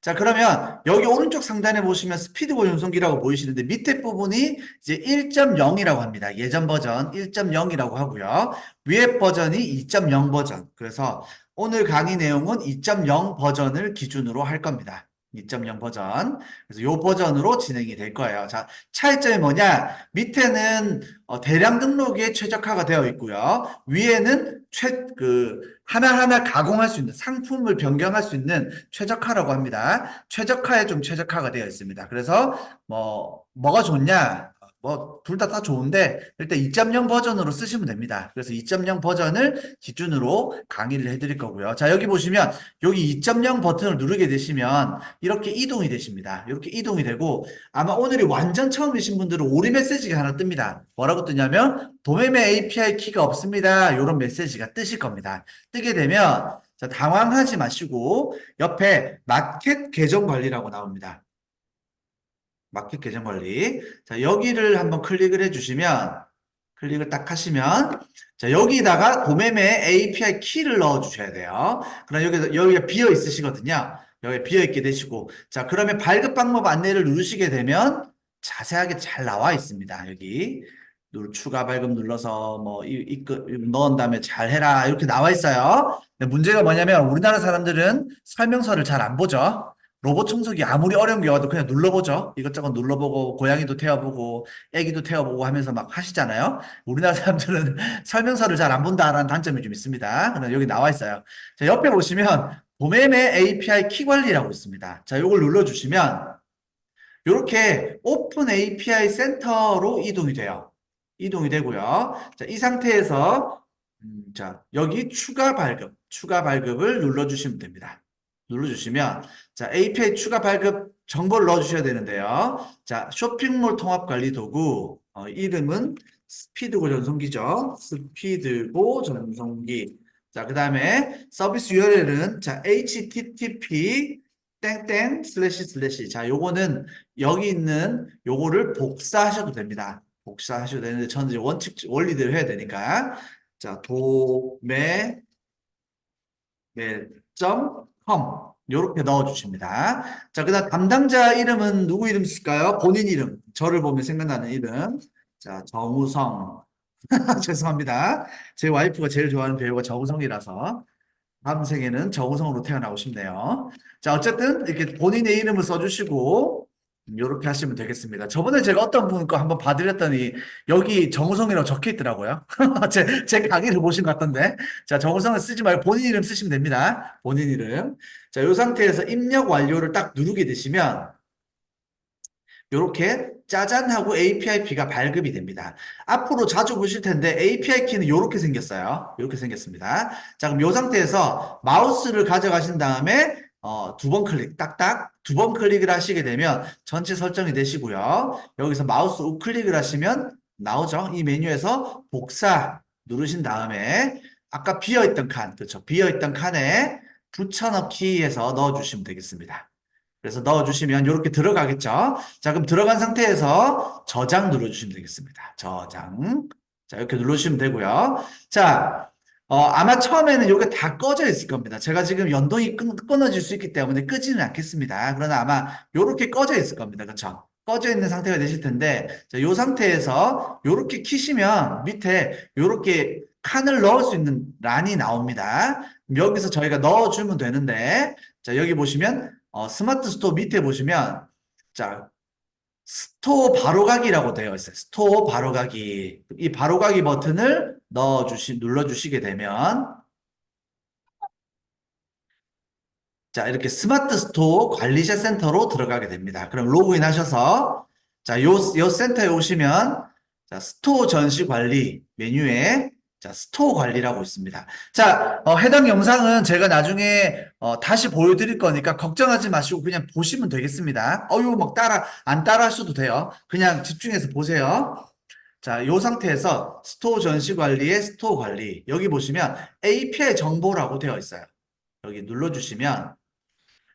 자, 그러면 여기 오른쪽 상단에 보시면 스피드 고전송기라고 보이시는데 밑에 부분이 이제 1.0이라고 합니다. 예전 버전 1.0이라고 하고요. 위에 버전이 2.0 버전. 그래서 오늘 강의 내용은 2.0 버전을 기준으로 할 겁니다. 2.0 버전. 그래서 이 버전으로 진행이 될 거예요. 자, 차이점이 뭐냐? 밑에는 대량 등록에 최적화가 되어 있고요. 위에는 하나하나 가공할 수 있는 상품을 변경할 수 있는 최적화라고 합니다. 최적화에 좀 최적화가 되어 있습니다. 그래서 뭐가 좋냐? 둘 다 좋은데 일단 2.0 버전으로 쓰시면 됩니다. 그래서 2.0 버전을 기준으로 강의를 해드릴 거고요. 자, 여기 보시면 여기 2.0 버튼을 누르게 되시면 이렇게 이동이 되십니다. 이렇게 이동이 되고 아마 오늘이 완전 처음이신 분들은 오리 메시지가 하나 뜹니다. 뭐라고 뜨냐면 도매매 API 키가 없습니다. 이런 메시지가 뜨실 겁니다. 뜨게 되면 자, 당황하지 마시고 옆에 마켓 계정 관리라고 나옵니다. 마켓 계정 관리. 자, 여기를 한번 클릭을 해주시면 클릭을 딱 하시면 자, 여기다가 도매매 API 키를 넣어 주셔야 돼요. 그럼 여기가 비어 있으시거든요. 여기 비어 있게 되시고 자, 그러면 발급 방법 안내를 누르시게 되면 자세하게 잘 나와 있습니다. 여기 추가 발급 눌러서 넣은 다음에 잘 해라 이렇게 나와 있어요. 근데 문제가 뭐냐면 우리나라 사람들은 설명서를 잘 안 보죠. 로봇 청소기 아무리 어려운 게 와도 그냥 눌러보죠. 이것저것 눌러보고 고양이도 태워보고 애기도 태워보고 하면서 막 하시잖아요. 우리나라 사람들은 설명서를 잘 안 본다라는 단점이 좀 있습니다. 그럼 여기 나와 있어요. 자, 옆에 보시면 도매매 API 키 관리라고 있습니다. 자, 이걸 눌러주시면 이렇게 오픈 API 센터로 이동이 돼요. 이동이 되고요. 자, 이 상태에서 자, 여기 추가 발급을 눌러주시면 됩니다. 눌러주시면 자, API 추가 발급 정보를 넣어주셔야 되는데요. 자, 쇼핑몰 통합 관리 도구 이름은 스피드고 전송기죠. 스피드고 전송기. 자, 그 다음에 서비스 URL은 자, http 땡땡 슬래시 슬래시. 자, 요거는 여기 있는 요거를 복사하셔도 됩니다. 복사하셔도 되는데 저는 이제 원리대로 해야 되니까 자, 도매점.com 요렇게 넣어주십니다. 자, 그다음 담당자 이름은 누구 이름 쓸까요? 본인 이름. 저를 보면 생각나는 이름. 자, 정우성. 죄송합니다. 제 와이프가 제일 좋아하는 배우가 정우성이라서 다음 생에는 정우성으로 태어나고 싶네요. 자, 어쨌든 이렇게 본인의 이름을 써주시고 이렇게 하시면 되겠습니다. 저번에 제가 어떤 분 거 한번 봐드렸더니 여기 정우성이라고 적혀 있더라고요. 제 강의를 보신 것 같던데. 자, 정우성을 쓰지 말고 본인 이름 쓰시면 됩니다. 본인 이름. 자, 이 상태에서 입력 완료를 딱 누르게 되시면 이렇게 짜잔 하고 API 키가 발급이 됩니다. 앞으로 자주 보실 텐데 API 키는 이렇게 생겼어요. 이렇게 생겼습니다. 자, 그럼 이 상태에서 마우스를 가져가신 다음에 두 번 클릭, 딱딱 두 번 클릭을 하시게 되면 전체 설정이 되시고요. 여기서 마우스 우클릭을 하시면 나오죠. 이 메뉴에서 복사 누르신 다음에 아까 비어있던 칸, 그렇죠. 비어있던 칸에 붙여넣기 해서 넣어주시면 되겠습니다. 그래서 넣어주시면 이렇게 들어가겠죠. 자, 그럼 들어간 상태에서 저장 눌러주시면 되겠습니다. 저장. 자, 이렇게 누르시면 되고요. 자, 아마 처음에는 이게 다 꺼져 있을 겁니다. 제가 지금 연동이 끊어질 수 있기 때문에 끄지는 않겠습니다. 그러나 아마 이렇게 꺼져 있을 겁니다. 그렇죠? 꺼져 있는 상태가 되실 텐데, 자, 이 상태에서 이렇게 키시면 밑에 이렇게 칸을 넣을 수 있는 란이 나옵니다. 여기서 저희가 넣어주면 되는데, 자, 여기 보시면 스마트 스토어 밑에 보시면 자, 스토어 바로가기라고 되어 있어요. 스토어 바로가기. 이 바로가기 버튼을 눌러주시게 되면 자, 이렇게 스마트 스토어 관리자 센터로 들어가게 됩니다. 그럼 로그인 하셔서 자, 요 센터에 오시면 자, 스토어 전시 관리 메뉴에 자, 스토어 관리라고 있습니다. 자, 해당 영상은 제가 나중에 다시 보여드릴 거니까 걱정하지 마시고 그냥 보시면 되겠습니다. 이거 막 안 따라 하셔도 돼요. 그냥 집중해서 보세요. 자, 요 상태에서 스토어 전시 관리의 스토어 관리. 여기 보시면 API 정보라고 되어 있어요. 여기 눌러주시면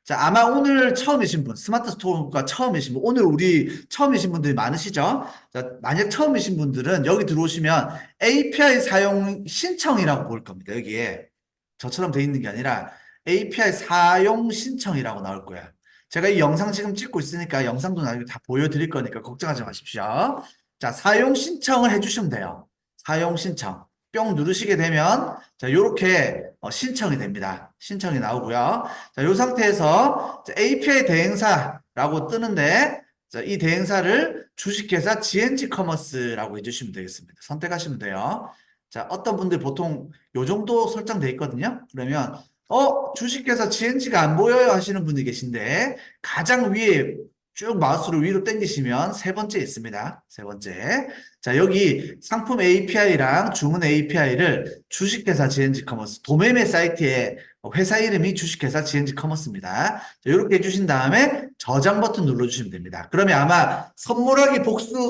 자, 아마 오늘 처음이신 분, 스마트 스토어가 처음이신 분, 오늘 우리 처음이신 분들이 많으시죠? 자, 만약 처음이신 분들은 여기 들어오시면 API 사용 신청이라고 볼 겁니다. 여기에 저처럼 돼 있는 게 아니라 API 사용 신청이라고 나올 거예요. 제가 이 영상 지금 찍고 있으니까 영상도 나중에 다 보여드릴 거니까 걱정하지 마십시오. 자, 사용 신청을 해주시면 돼요. 사용 신청. 뿅 누르시게 되면, 자, 요렇게 신청이 됩니다. 신청이 나오고요. 자, 요 상태에서 API 대행사라고 뜨는데, 자, 이 대행사를 주식회사 GNG 커머스라고 해주시면 되겠습니다. 선택하시면 돼요. 자, 어떤 분들 보통 요 정도 설정돼 있거든요. 그러면 주식회사 GNG가 안 보여요 하시는 분이 계신데 가장 위에 쭉 마우스를 위로 당기시면 세 번째 있습니다. 세 번째. 자, 여기 상품 API랑 주문 API를 주식회사 GNG 커머스 도매매 사이트에 회사 이름이 주식회사 GNG 커머스입니다. 이렇게 해주신 다음에 저장 버튼 눌러주시면 됩니다. 그러면 아마 선물하기 복수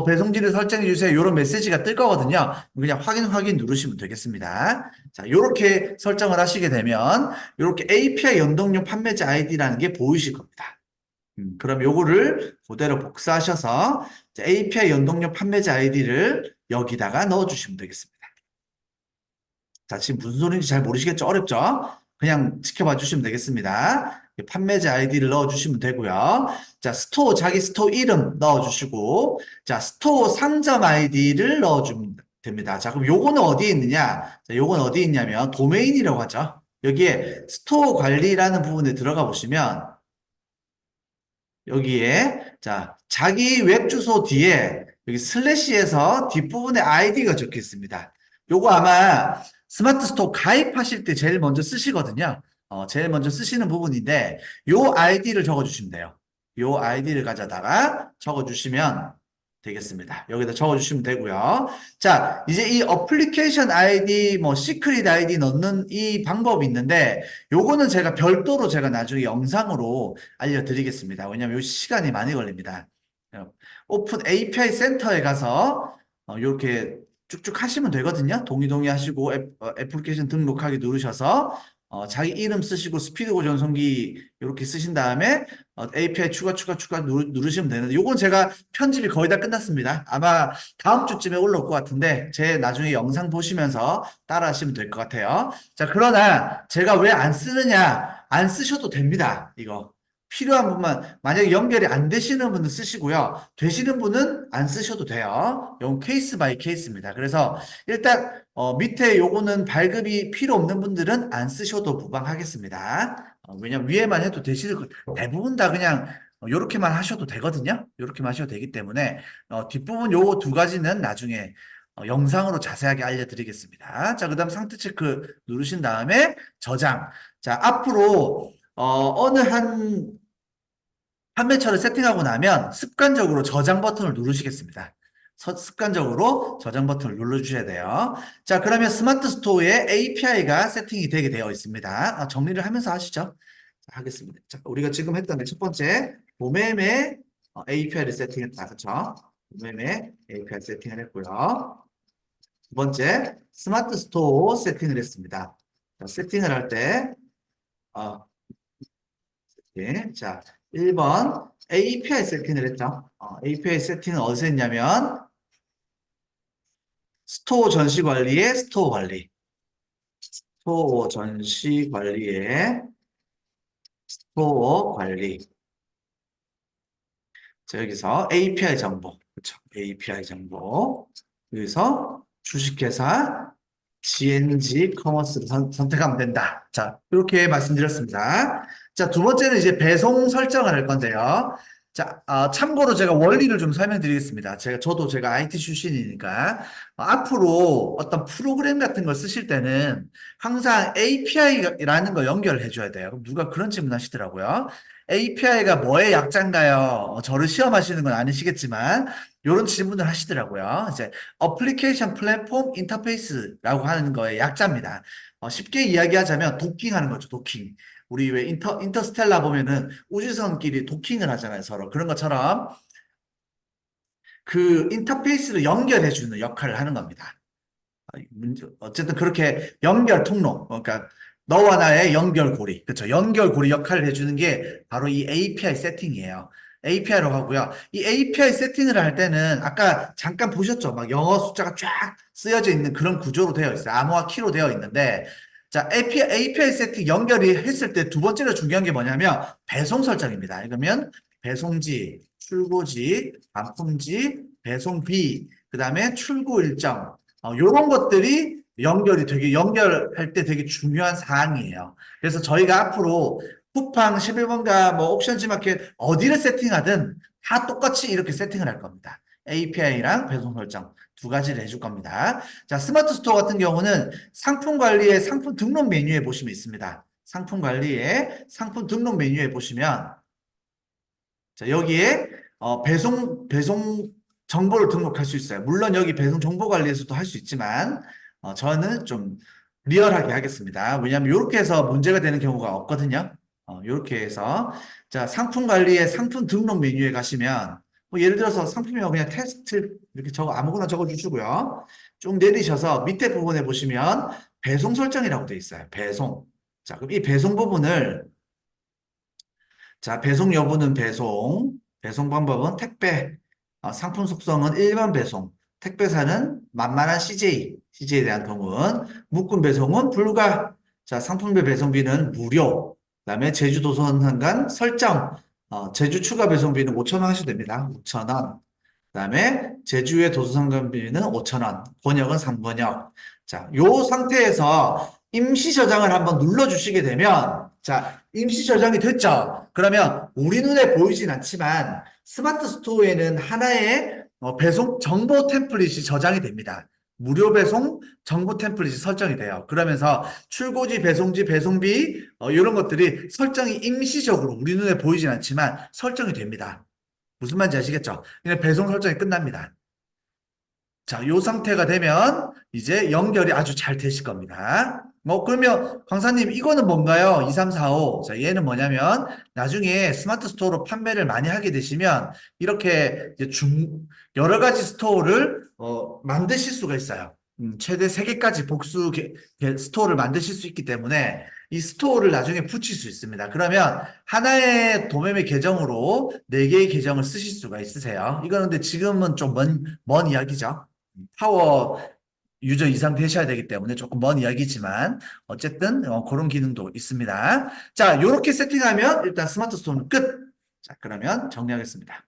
배송지를 설정해 주세요. 이런 메시지가 뜰 거거든요. 그냥 확인 누르시면 되겠습니다. 자, 이렇게 설정을 하시게 되면 이렇게 API 연동용 판매자 아이디라는 게 보이실 겁니다. 그럼 요거를 그대로 복사하셔서 API 연동용 판매자 아이디를 여기다가 넣어주시면 되겠습니다. 자, 지금 무슨 소리인지 잘 모르시겠죠? 어렵죠? 그냥 지켜봐 주시면 되겠습니다. 판매자 아이디를 넣어주시면 되고요. 자, 자기 스토어 이름 넣어주시고, 자, 스토어 상점 아이디를 넣어주면 됩니다. 자, 그럼 요거는 어디에 있느냐? 자, 요건 어디에 있냐면, 도메인이라고 하죠. 여기에 스토어 관리라는 부분에 들어가 보시면, 여기에, 자, 자기 웹 주소 뒤에, 여기 슬래시에서 뒷부분에 아이디가 적혀 있습니다. 요거 아마 스마트 스토어 가입하실 때 제일 먼저 쓰시거든요. 제일 먼저 쓰시는 부분인데, 요 아이디를 적어주시면 돼요. 요 아이디를 가져다가 적어주시면 되겠습니다. 여기다 적어주시면 되고요. 자, 이제 이 어플리케이션 아이디, 시크릿 아이디 넣는 이 방법이 있는데, 요거는 제가 별도로 제가 나중에 영상으로 알려드리겠습니다. 왜냐면 요 시간이 많이 걸립니다. 오픈 API 센터에 가서 이렇게 쭉쭉 하시면 되거든요. 동의 하시고 애플리케이션 등록하기 누르셔서 자기 이름 쓰시고 스피드고 전송기 이렇게 쓰신 다음에 API 추가 누르시면 되는데 요건 제가 편집이 거의 다 끝났습니다. 아마 다음 주쯤에 올라올 것 같은데 제 나중에 영상 보시면서 따라 하시면 될 것 같아요. 자, 그러나 제가 왜 안 쓰느냐? 안 쓰셔도 됩니다. 이거. 필요한 분만 만약에 연결이 안 되시는 분은 쓰시고요. 되시는 분은 안 쓰셔도 돼요. 이건 케이스 바이 케이스입니다. 그래서 일단 밑에 요거는 발급이 필요 없는 분들은 안 쓰셔도 무방하겠습니다. 왜냐면 위에만 해도 되시는 대부분 다 그냥 요렇게만 하셔도 되거든요. 요렇게만 하셔도 되기 때문에 뒷부분 요 두 가지는 나중에 영상으로 자세하게 알려드리겠습니다. 자, 그다음 상태 체크 누르신 다음에 저장. 자, 앞으로 어느 한 판매처를 세팅하고 나면 습관적으로 저장 버튼을 누르시겠습니다. 습관적으로 저장 버튼을 눌러주셔야 돼요. 자, 그러면 스마트 스토어에 API가 세팅이 되게 되어 있습니다. 정리를 하면서 하시죠. 자, 하겠습니다. 자, 우리가 지금 했던 게 첫 번째, 도매매 API를 세팅했다. 그쵸? 도매매 API 세팅을 했고요. 두 번째, 스마트 스토어 세팅을 했습니다. 자, 세팅을 할 때, 어, 예, 자, 1번 API 세팅을 했죠. API 세팅은 어디서 했냐면 스토어 전시 관리에 스토어 관리. 스토어 전시 관리에 스토어 관리. 자, 여기서 API 정보. 그렇죠. API 정보. 여기서 주식회사 GNG 커머스를 선택하면 된다. 자, 이렇게 말씀드렸습니다. 자, 두 번째는 이제 배송 설정을 할 건데요. 자, 참고로 제가 원리를 좀 설명드리겠습니다. 저도 제가 IT 출신이니까 앞으로 어떤 프로그램 같은 걸 쓰실 때는 항상 API라는 거 연결해 줘야 돼요. 그럼 누가 그런 질문 하시더라고요. API가 뭐의 약자인가요? 저를 시험하시는 건 아니시겠지만 이런 질문을 하시더라고요. 이제 어플리케이션 플랫폼 인터페이스라고 하는 거의 약자입니다. 쉽게 이야기하자면 도킹하는 거죠. 도킹. 우리 왜 인터스텔라 보면은 우주선끼리 도킹을 하잖아요. 서로. 그런 것처럼 그 인터페이스를 연결해주는 역할을 하는 겁니다. 어쨌든 그렇게 연결 통로, 그러니까 너와 나의 연결고리, 그렇죠? 연결고리 역할을 해주는 게 바로 이 API 세팅이에요. API로 하고요. 이 API 세팅을 할 때는 아까 잠깐 보셨죠? 막 영어 숫자가 쫙 쓰여져 있는 그런 구조로 되어 있어요. 암호화 키로 되어 있는데, 자, API 세팅 연결이 했을 때 두 번째로 중요한 게 뭐냐면 배송 설정입니다. 그러면 배송지, 출고지, 반품지, 배송비, 그 다음에 출고 일정, 이런 것들이 연결할 때 되게 중요한 사항이에요. 그래서 저희가 앞으로 쿠팡 11번가 뭐 옵션지 마켓 어디를 세팅하든 다 똑같이 이렇게 세팅을 할 겁니다. API랑 배송 설정 두 가지를 해줄 겁니다. 자, 스마트 스토어 같은 경우는 상품 관리에 상품 등록 메뉴에 보시면 있습니다. 상품 관리에 상품 등록 메뉴에 보시면 자, 여기에 배송 정보를 등록할 수 있어요. 물론 여기 배송 정보 관리에서도 할 수 있지만 저는 좀 리얼하게 하겠습니다. 왜냐하면 이렇게 해서 문제가 되는 경우가 없거든요. 이렇게 해서 자, 상품 관리에 상품 등록 메뉴에 가시면 뭐 예를 들어서 상품명 그냥 테스트 이렇게 아무거나 적어 주시고요. 쭉 내리셔서 밑에 부분에 보시면 배송 설정이라고 되어 있어요. 배송. 자, 그럼 이 배송 부분을 자, 배송 여부는 배송 방법은 택배, 상품 속성은 일반 배송, 택배사는 만만한 CJ에 대한 통은, 묶음 배송은 불가, 자, 상품별 배송비는 무료, 그다음에 제주 도선 상간 설정, 제주 추가 배송비는 5,000원 하셔도 됩니다. 5,000원. 그다음에 제주의 도서상관비는 5,000원, 번역은 3번역. 자, 요 상태에서 임시 저장을 한번 눌러주시게 되면, 자, 임시 저장이 됐죠? 그러면 우리 눈에 보이진 않지만 스마트 스토어에는 하나의 배송 정보 템플릿이 저장이 됩니다. 무료 배송 정보 템플릿이 설정이 돼요. 그러면서 출고지, 배송지, 배송비 이런 것들이 설정이 임시적으로 우리 눈에 보이진 않지만 설정이 됩니다. 무슨 말인지 아시겠죠? 그냥 배송 설정이 끝납니다. 자, 요 상태가 되면 이제 연결이 아주 잘 되실 겁니다. 뭐, 그러면 강사님, 이거는 뭔가요? 2, 3, 4, 5. 자, 얘는 뭐냐면 나중에 스마트 스토어로 판매를 많이 하게 되시면 이렇게 이제 여러 가지 스토어를 만드실 수가 있어요. 최대 3개까지 스토어를 만드실 수 있기 때문에 이 스토어를 나중에 붙일 수 있습니다. 그러면 하나의 도매매 계정으로 4개의 계정을 쓰실 수가 있으세요. 이거는 근데 지금은 좀 먼 이야기죠. 파워 유저 이상 되셔야 되기 때문에 조금 먼 이야기지만 어쨌든 그런 기능도 있습니다. 자, 이렇게 세팅하면 일단 스마트 스토어는 끝. 자, 그러면 정리하겠습니다.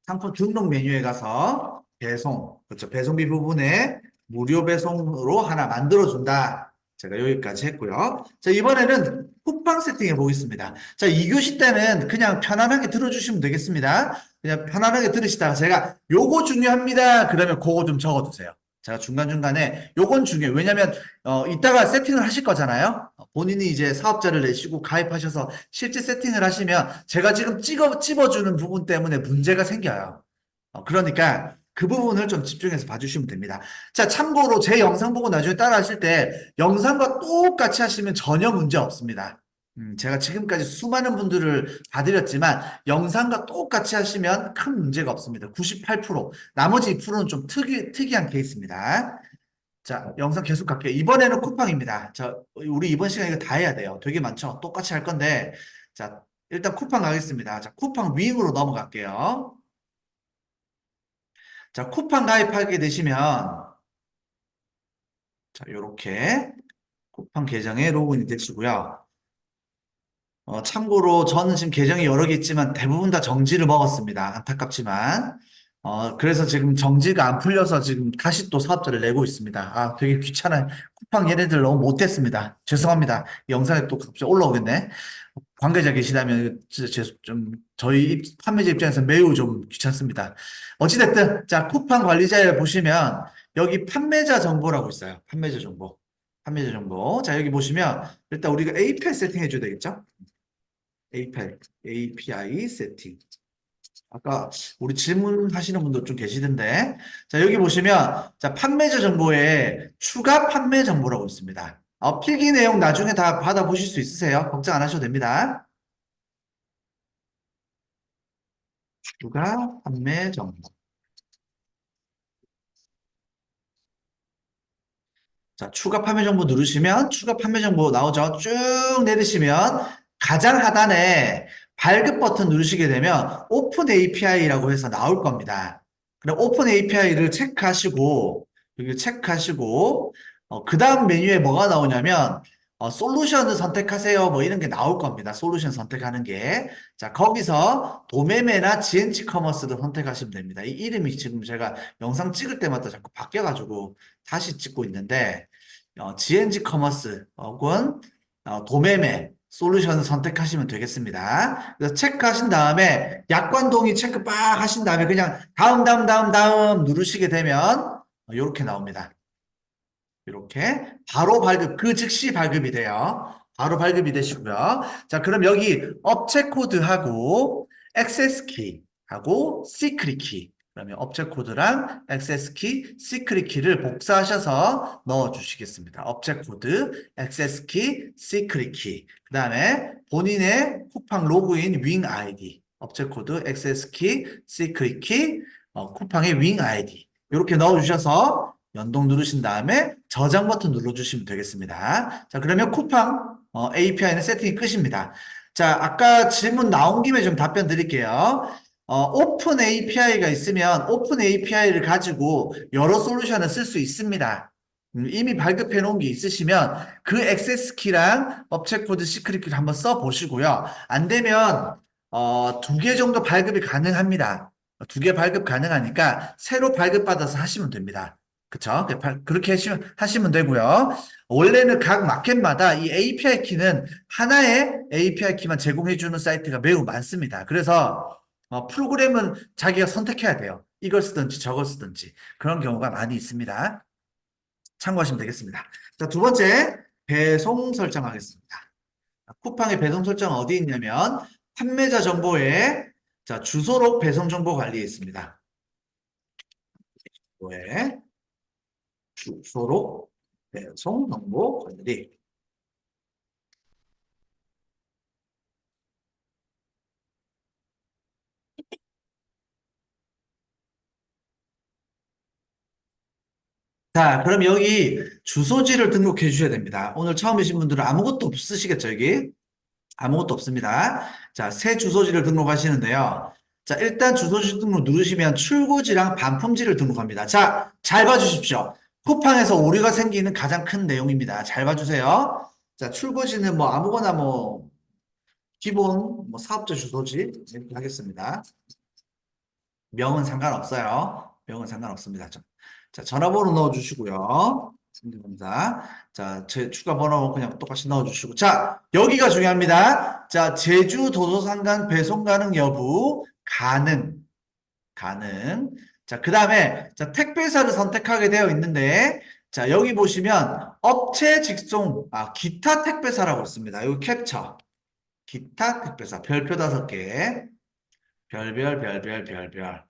상품 등록 메뉴에 가서 배송, 그렇죠. 배송비 부분에 무료 배송으로 하나 만들어준다. 제가 여기까지 했고요. 자, 이번에는 쿠팡 세팅해 보겠습니다. 자, 2교시 때는 그냥 편안하게 들어주시면 되겠습니다. 그냥 편안하게 들으시다가 제가 요거 중요합니다. 그러면 그거 좀 적어두세요. 제가 중간중간에 요건 중요해요. 왜냐면 이따가 세팅을 하실 거잖아요. 본인이 이제 사업자를 내시고 가입하셔서 실제 세팅을 하시면 제가 지금 찝어주는 부분 때문에 문제가 생겨요. 그러니까 그 부분을 좀 집중해서 봐주시면 됩니다. 자, 참고로 제 영상 보고 나중에 따라 하실 때 영상과 똑같이 하시면 전혀 문제 없습니다. 제가 지금까지 수많은 분들을 봐드렸지만 영상과 똑같이 하시면 큰 문제가 없습니다. 98%. 나머지 2%는 좀 특이한 케이스입니다. 자, 영상 계속 갈게요. 이번에는 쿠팡입니다. 자, 우리 이번 시간에 이거 다 해야 돼요. 되게 많죠? 똑같이 할 건데. 자, 일단 쿠팡 가겠습니다. 자, 쿠팡 윙으로 넘어갈게요. 자, 쿠팡 가입하게 되시면, 자, 요렇게 쿠팡 계정에 로그인이 되시고요. 참고로 저는 지금 계정이 여러 개 있지만 대부분 다 정지를 먹었습니다. 안타깝지만. 그래서 지금 정지가 안 풀려서 지금 다시 또 사업자를 내고 있습니다. 아, 되게 귀찮아요. 쿠팡 얘네들 너무 못했습니다. 죄송합니다. 영상에 또 갑자기 올라오겠네. 관계자 계시다면 진짜 저희 판매자 입장에서 매우 좀 귀찮습니다. 어찌됐든 자, 쿠팡 관리자에 보시면 여기 판매자 정보라고 있어요. 판매자 정보. 판매자 정보. 자, 여기 보시면 일단 우리가 API 세팅해 줘야 되겠죠? API 세팅. 아까 우리 질문하시는 분도 좀 계시던데. 자, 여기 보시면 자, 판매자 정보에 추가 판매 정보라고 있습니다. 필기 내용 나중에 다 받아보실 수 있으세요. 걱정 안 하셔도 됩니다. 추가 판매 정보. 자, 추가 판매 정보 누르시면 추가 판매 정보 나오죠. 쭉 내리시면 가장 하단에 발급 버튼 누르시게 되면 오픈 API라고 해서 나올 겁니다. 그럼 오픈 API를 체크하시고 여기 체크하시고 그 다음 메뉴에 뭐가 나오냐면, 솔루션을 선택하세요. 뭐 이런 게 나올 겁니다. 솔루션 선택하는 게. 자, 거기서 도매매나 GNG 커머스를 선택하시면 됩니다. 이 이름이 지금 제가 영상 찍을 때마다 자꾸 바뀌어가지고 다시 찍고 있는데, GNG 커머스 혹은 도매매 솔루션을 선택하시면 되겠습니다. 그래서 체크하신 다음에 약관 동의 체크 빡 하신 다음에 그냥 다음 누르시게 되면 이렇게 나옵니다. 이렇게 바로 발급, 그 즉시 발급이 돼요. 바로 발급이 되시고요. 자, 그럼 여기 업체 코드하고 액세스 키하고 시크릿 키. 그러면 업체 코드랑 액세스 키, 시크릿 키를 복사하셔서 넣어 주시겠습니다. 업체 코드, 액세스 키, 시크릿 키. 그다음에 본인의 쿠팡 로그인 윙 아이디. 업체 코드, 액세스 키, 시크릿 키, 쿠팡의 윙 아이디. 이렇게 넣어 주셔서 연동 누르신 다음에 저장 버튼 눌러주시면 되겠습니다. 자, 그러면 쿠팡 API는 세팅이 끝입니다. 자, 아까 질문 나온 김에 좀 답변 드릴게요. 오픈 API가 있으면 오픈 API를 가지고 여러 솔루션을 쓸 수 있습니다. 이미 발급해 놓은 게 있으시면 그 액세스 키랑 업체 코드 시크릿 키를 한번 써 보시고요. 안 되면 두 개 정도 발급이 가능합니다. 두 개 발급 가능하니까 새로 발급받아서 하시면 됩니다. 그쵸? 그렇게 하시면 되고요. 원래는 각 마켓마다 이 API 키는 하나의 API 키만 제공해주는 사이트가 매우 많습니다. 그래서 프로그램은 자기가 선택해야 돼요. 이걸 쓰든지 저걸 쓰든지 그런 경우가 많이 있습니다. 참고하시면 되겠습니다. 자, 두 번째, 배송 설정하겠습니다. 쿠팡의 배송 설정은 어디 있냐면 판매자 정보에 자, 주소록 배송 정보 관리에 있습니다. 왜? 주소록 배송 정보 관리. 자, 그럼 여기 주소지를 등록해 주셔야 됩니다. 오늘 처음이신 분들은 아무것도 없으시겠죠, 여기? 아무것도 없습니다. 자, 새 주소지를 등록하시는데요. 자, 일단 주소지 등록 누르시면 출고지랑 반품지를 등록합니다. 자, 잘 봐주십시오. 쿠팡에서 오류가 생기는 가장 큰 내용입니다. 잘 봐주세요. 자, 출고지는 뭐 아무거나 뭐 기본 뭐 사업자 주소지 이렇게 하겠습니다. 명은 상관없어요. 명은 상관없습니다. 자, 전화번호 넣어주시고요. 상대방자. 자, 제 추가 번호 그냥 똑같이 넣어주시고. 자, 여기가 중요합니다. 자, 제주 도서상간 배송 가능 여부, 가능, 가능. 자, 그 다음에, 자, 택배사를 선택하게 되어 있는데, 자, 여기 보시면 업체 직송, 기타 택배사라고 있습니다. 여기 캡처. 기타 택배사, 별표 5개. 별별, 별별, 별별.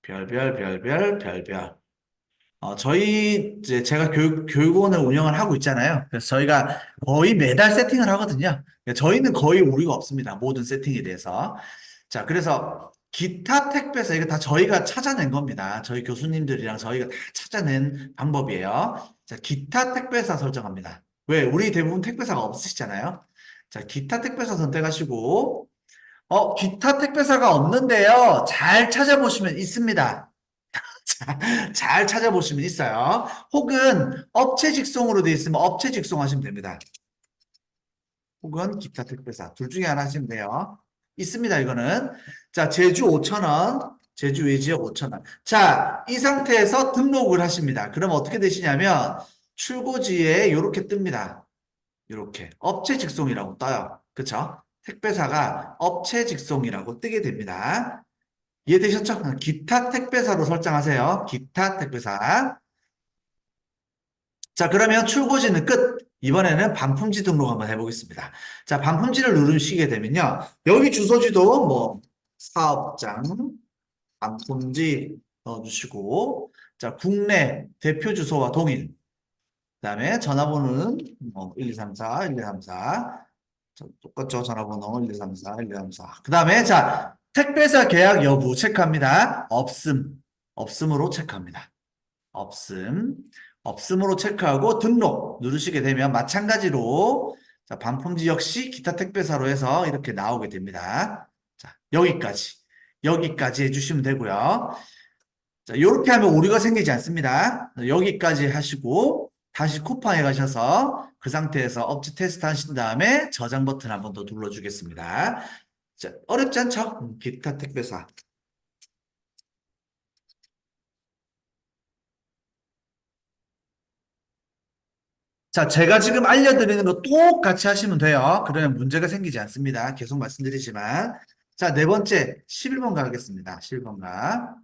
별별, 별별, 별별. 저희, 이제 제가 교육원을 운영을 하고 있잖아요. 그래서 저희가 거의 매달 세팅을 하거든요. 저희는 거의 오류가 없습니다. 모든 세팅에 대해서. 자, 그래서 기타 택배사, 이거 다 저희가 찾아낸 겁니다. 저희 교수님들이랑 저희가 다 찾아낸 방법이에요. 자, 기타 택배사 설정합니다. 왜? 우리 대부분 택배사가 없으시잖아요. 자, 기타 택배사 선택하시고, 기타 택배사가 없는데요. 잘 찾아보시면 있습니다. 잘 찾아보시면 있어요. 혹은 업체 직송으로 되어 있으면 업체 직송 하시면 됩니다. 혹은 기타 택배사. 둘 중에 하나 하시면 돼요. 있습니다, 이거는. 자, 제주 5,000원. 제주 외지역 5,000원. 자, 이 상태에서 등록을 하십니다. 그럼 어떻게 되시냐면, 출고지에 이렇게 뜹니다. 이렇게. 업체 직송이라고 떠요. 그쵸? 택배사가 업체 직송이라고 뜨게 됩니다. 이해되셨죠? 기타 택배사로 설정하세요. 기타 택배사. 자, 그러면 출고지는 끝. 이번에는 반품지 등록 한번 해보겠습니다. 자, 반품지를 누르시게 되면요. 여기 주소지도 뭐, 사업장, 반품지 넣어주시고, 자, 국내 대표 주소와 동일. 그 다음에 전화번호는 뭐, 1234, 1234. 똑같죠? 전화번호 1234, 1234. 그 다음에, 자, 택배사 계약 여부 체크합니다. 없음. 없음으로 체크합니다. 없음. 없음으로 체크하고 등록 누르시게 되면 마찬가지로 자, 반품지 역시 기타 택배사로 해서 이렇게 나오게 됩니다. 자, 여기까지. 여기까지 해주시면 되고요. 자, 이렇게 하면 오류가 생기지 않습니다. 여기까지 하시고 다시 쿠팡에 가셔서 그 상태에서 업체 테스트 하신 다음에 저장 버튼 한 번 더 눌러주겠습니다. 자, 어렵지 않죠? 기타 택배사. 자, 제가 지금 알려드리는 거 똑같이 하시면 돼요. 그러면 문제가 생기지 않습니다. 계속 말씀드리지만. 자, 네 번째, 11번 가겠습니다. 11번 가.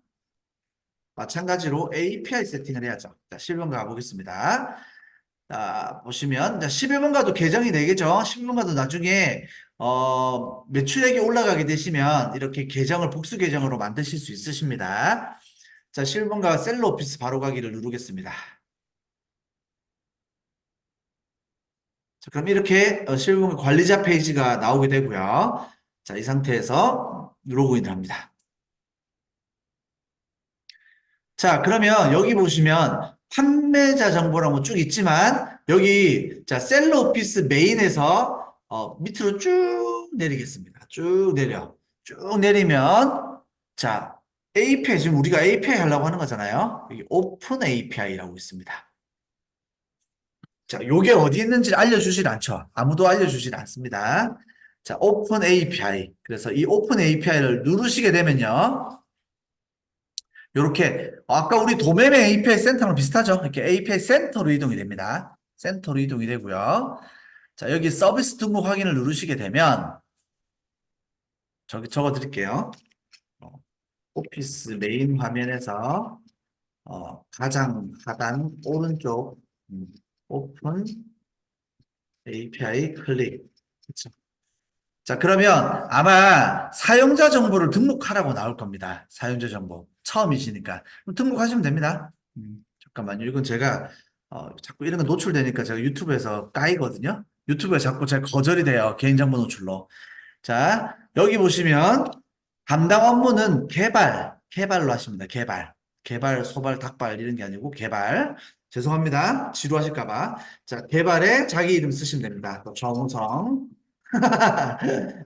마찬가지로 API 세팅을 해야죠. 자, 11번 가보겠습니다. 자, 보시면, 자, 11번 가도 계정이 4개죠. 11번 가도 나중에, 매출액이 올라가게 되시면 이렇게 계정을 복수 계정으로 만드실 수 있으십니다. 자, 11번 가 셀러 오피스 바로 가기를 누르겠습니다. 자, 그럼 이렇게 실무 관리자 페이지가 나오게 되고요. 자, 이 상태에서 로그인을 합니다. 자, 그러면 여기 보시면 판매자 정보라고 쭉 있지만 여기 자, 셀러 오피스 메인에서 밑으로 쭉 내리겠습니다. 쭉 내려. 쭉 내리면 자, API 지금 우리가 API 하려고 하는 거잖아요. 여기 오픈 API라고 있습니다. 자, 요게 어디 있는지 알려주질 않죠. 아무도 알려주질 않습니다. 자, 오픈 API. 그래서 이 오픈 API를 누르시게 되면요. 요렇게, 아까 우리 도매매 API 센터랑 비슷하죠? 이렇게 API 센터로 이동이 됩니다. 센터로 이동이 되고요. 자, 여기 서비스 등록 확인을 누르시게 되면, 저기 적어 드릴게요. 오피스 메인 화면에서, 가장 하단 오른쪽, 오픈 API 클릭. 그쵸? 자, 그러면 아마 사용자 정보를 등록하라고 나올 겁니다. 사용자 정보. 처음이시니까. 그럼 등록하시면 됩니다. 잠깐만요. 이건 제가, 자꾸 이런 거 노출되니까 제가 유튜브에서 까이거든요. 유튜브에 자꾸 제가 거절이 돼요. 개인정보 노출로. 자, 여기 보시면 담당 업무는 개발로 하십니다. 개발. 개발, 소발, 닭발 이런 게 아니고 개발. 죄송합니다. 지루하실까 봐. 자, 개발에 자기 이름 쓰시면 됩니다. 또 정우성.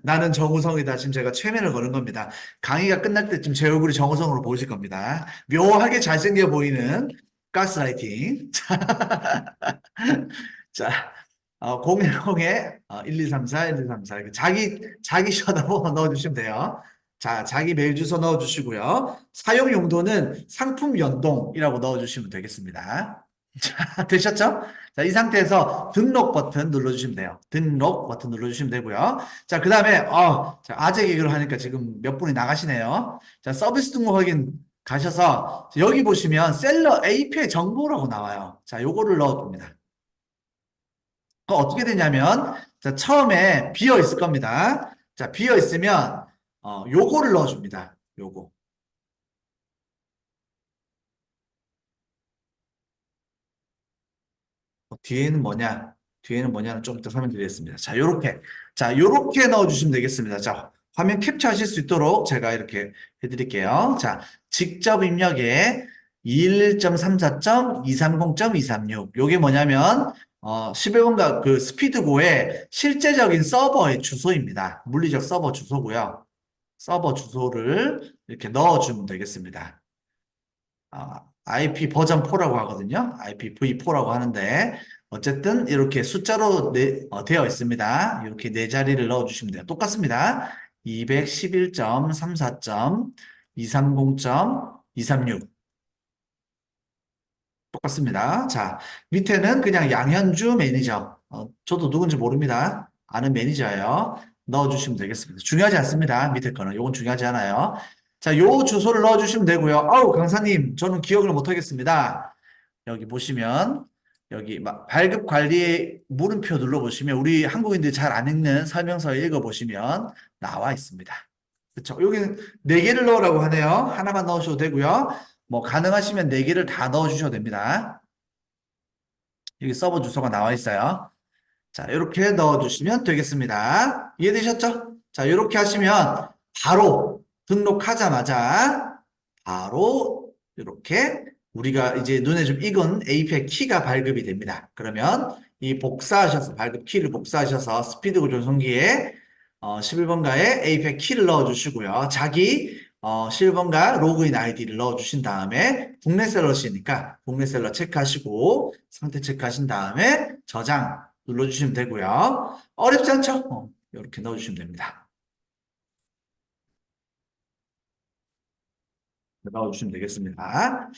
나는 정우성이다. 지금 제가 최면을 거는 겁니다. 강의가 끝날 때쯤 제 얼굴이 정우성으로 보이실 겁니다. 묘하게 잘생겨 보이는 가스라이팅. 자, 010에 1234, 1234. 이렇게 자기 셔다보 넣어주시면 돼요. 자, 자기 메일 주소 넣어주시고요. 사용 용도는 상품 연동이라고 넣어주시면 되겠습니다. 자, 되셨죠? 자, 이 상태에서 등록 버튼 눌러주시면 돼요. 등록 버튼 눌러주시면 되고요. 자, 그 다음에, 자, 아재 개그를 하니까 지금 몇 분이 나가시네요. 자, 서비스 등록 확인 가셔서 여기 보시면 셀러 API 정보라고 나와요. 자, 요거를 넣어줍니다. 어떻게 되냐면, 자, 처음에 비어 있을 겁니다. 자, 비어 있으면, 요거를 넣어줍니다. 요거. 뒤에는 뭐냐? 뒤에는 뭐냐는 좀 이따 설명드리겠습니다. 자, 요렇게. 자, 요렇게 넣어주시면 되겠습니다. 자, 화면 캡처하실 수 있도록 제가 이렇게 해드릴게요. 자, 직접 입력에 21.34.230.236. 요게 뭐냐면, 11번가 그 스피드고의 실제적인 서버의 주소입니다. 물리적 서버 주소고요. 서버 주소를 이렇게 넣어주면 되겠습니다. IP 버전 4라고 하거든요. IPv4라고 하는데 어쨌든 이렇게 숫자로 되어 있습니다. 이렇게 네 자리를 넣어주시면 돼요. 똑같습니다. 211.34.230.236 똑같습니다. 자, 밑에는 그냥 양현주 매니저. 저도 누군지 모릅니다. 아는 매니저예요. 넣어주시면 되겠습니다. 중요하지 않습니다. 밑에 거는. 요건 중요하지 않아요. 자, 요 주소를 넣어주시면 되고요. 아우, 강사님, 저는 기억을 못하겠습니다. 여기 보시면, 여기 발급 관리 물음표 눌러보시면, 우리 한국인들이 잘 안 읽는 설명서 읽어보시면 나와 있습니다. 그렇죠? 여기는 네 개를 넣으라고 하네요. 하나만 넣으셔도 되고요. 뭐 가능하시면 네 개를 다 넣어주셔도 됩니다. 여기 서버 주소가 나와 있어요. 자, 이렇게 넣어주시면 되겠습니다. 이해되셨죠? 자, 이렇게 하시면 바로 등록하자마자 바로 이렇게 우리가 이제 눈에 좀 익은 API 키가 발급이 됩니다. 그러면 이 복사하셔서 발급 키를 복사하셔서 스피드 조성기에 11번가에 API 키를 넣어주시고요. 자기 실버가 로그인 아이디를 넣어주신 다음에 국내 셀러시니까 국내 셀러 체크하시고 상태 체크하신 다음에 저장 눌러주시면 되고요. 어렵지 않죠? 이렇게 넣어주시면 됩니다. 넣어주시면 되겠습니다.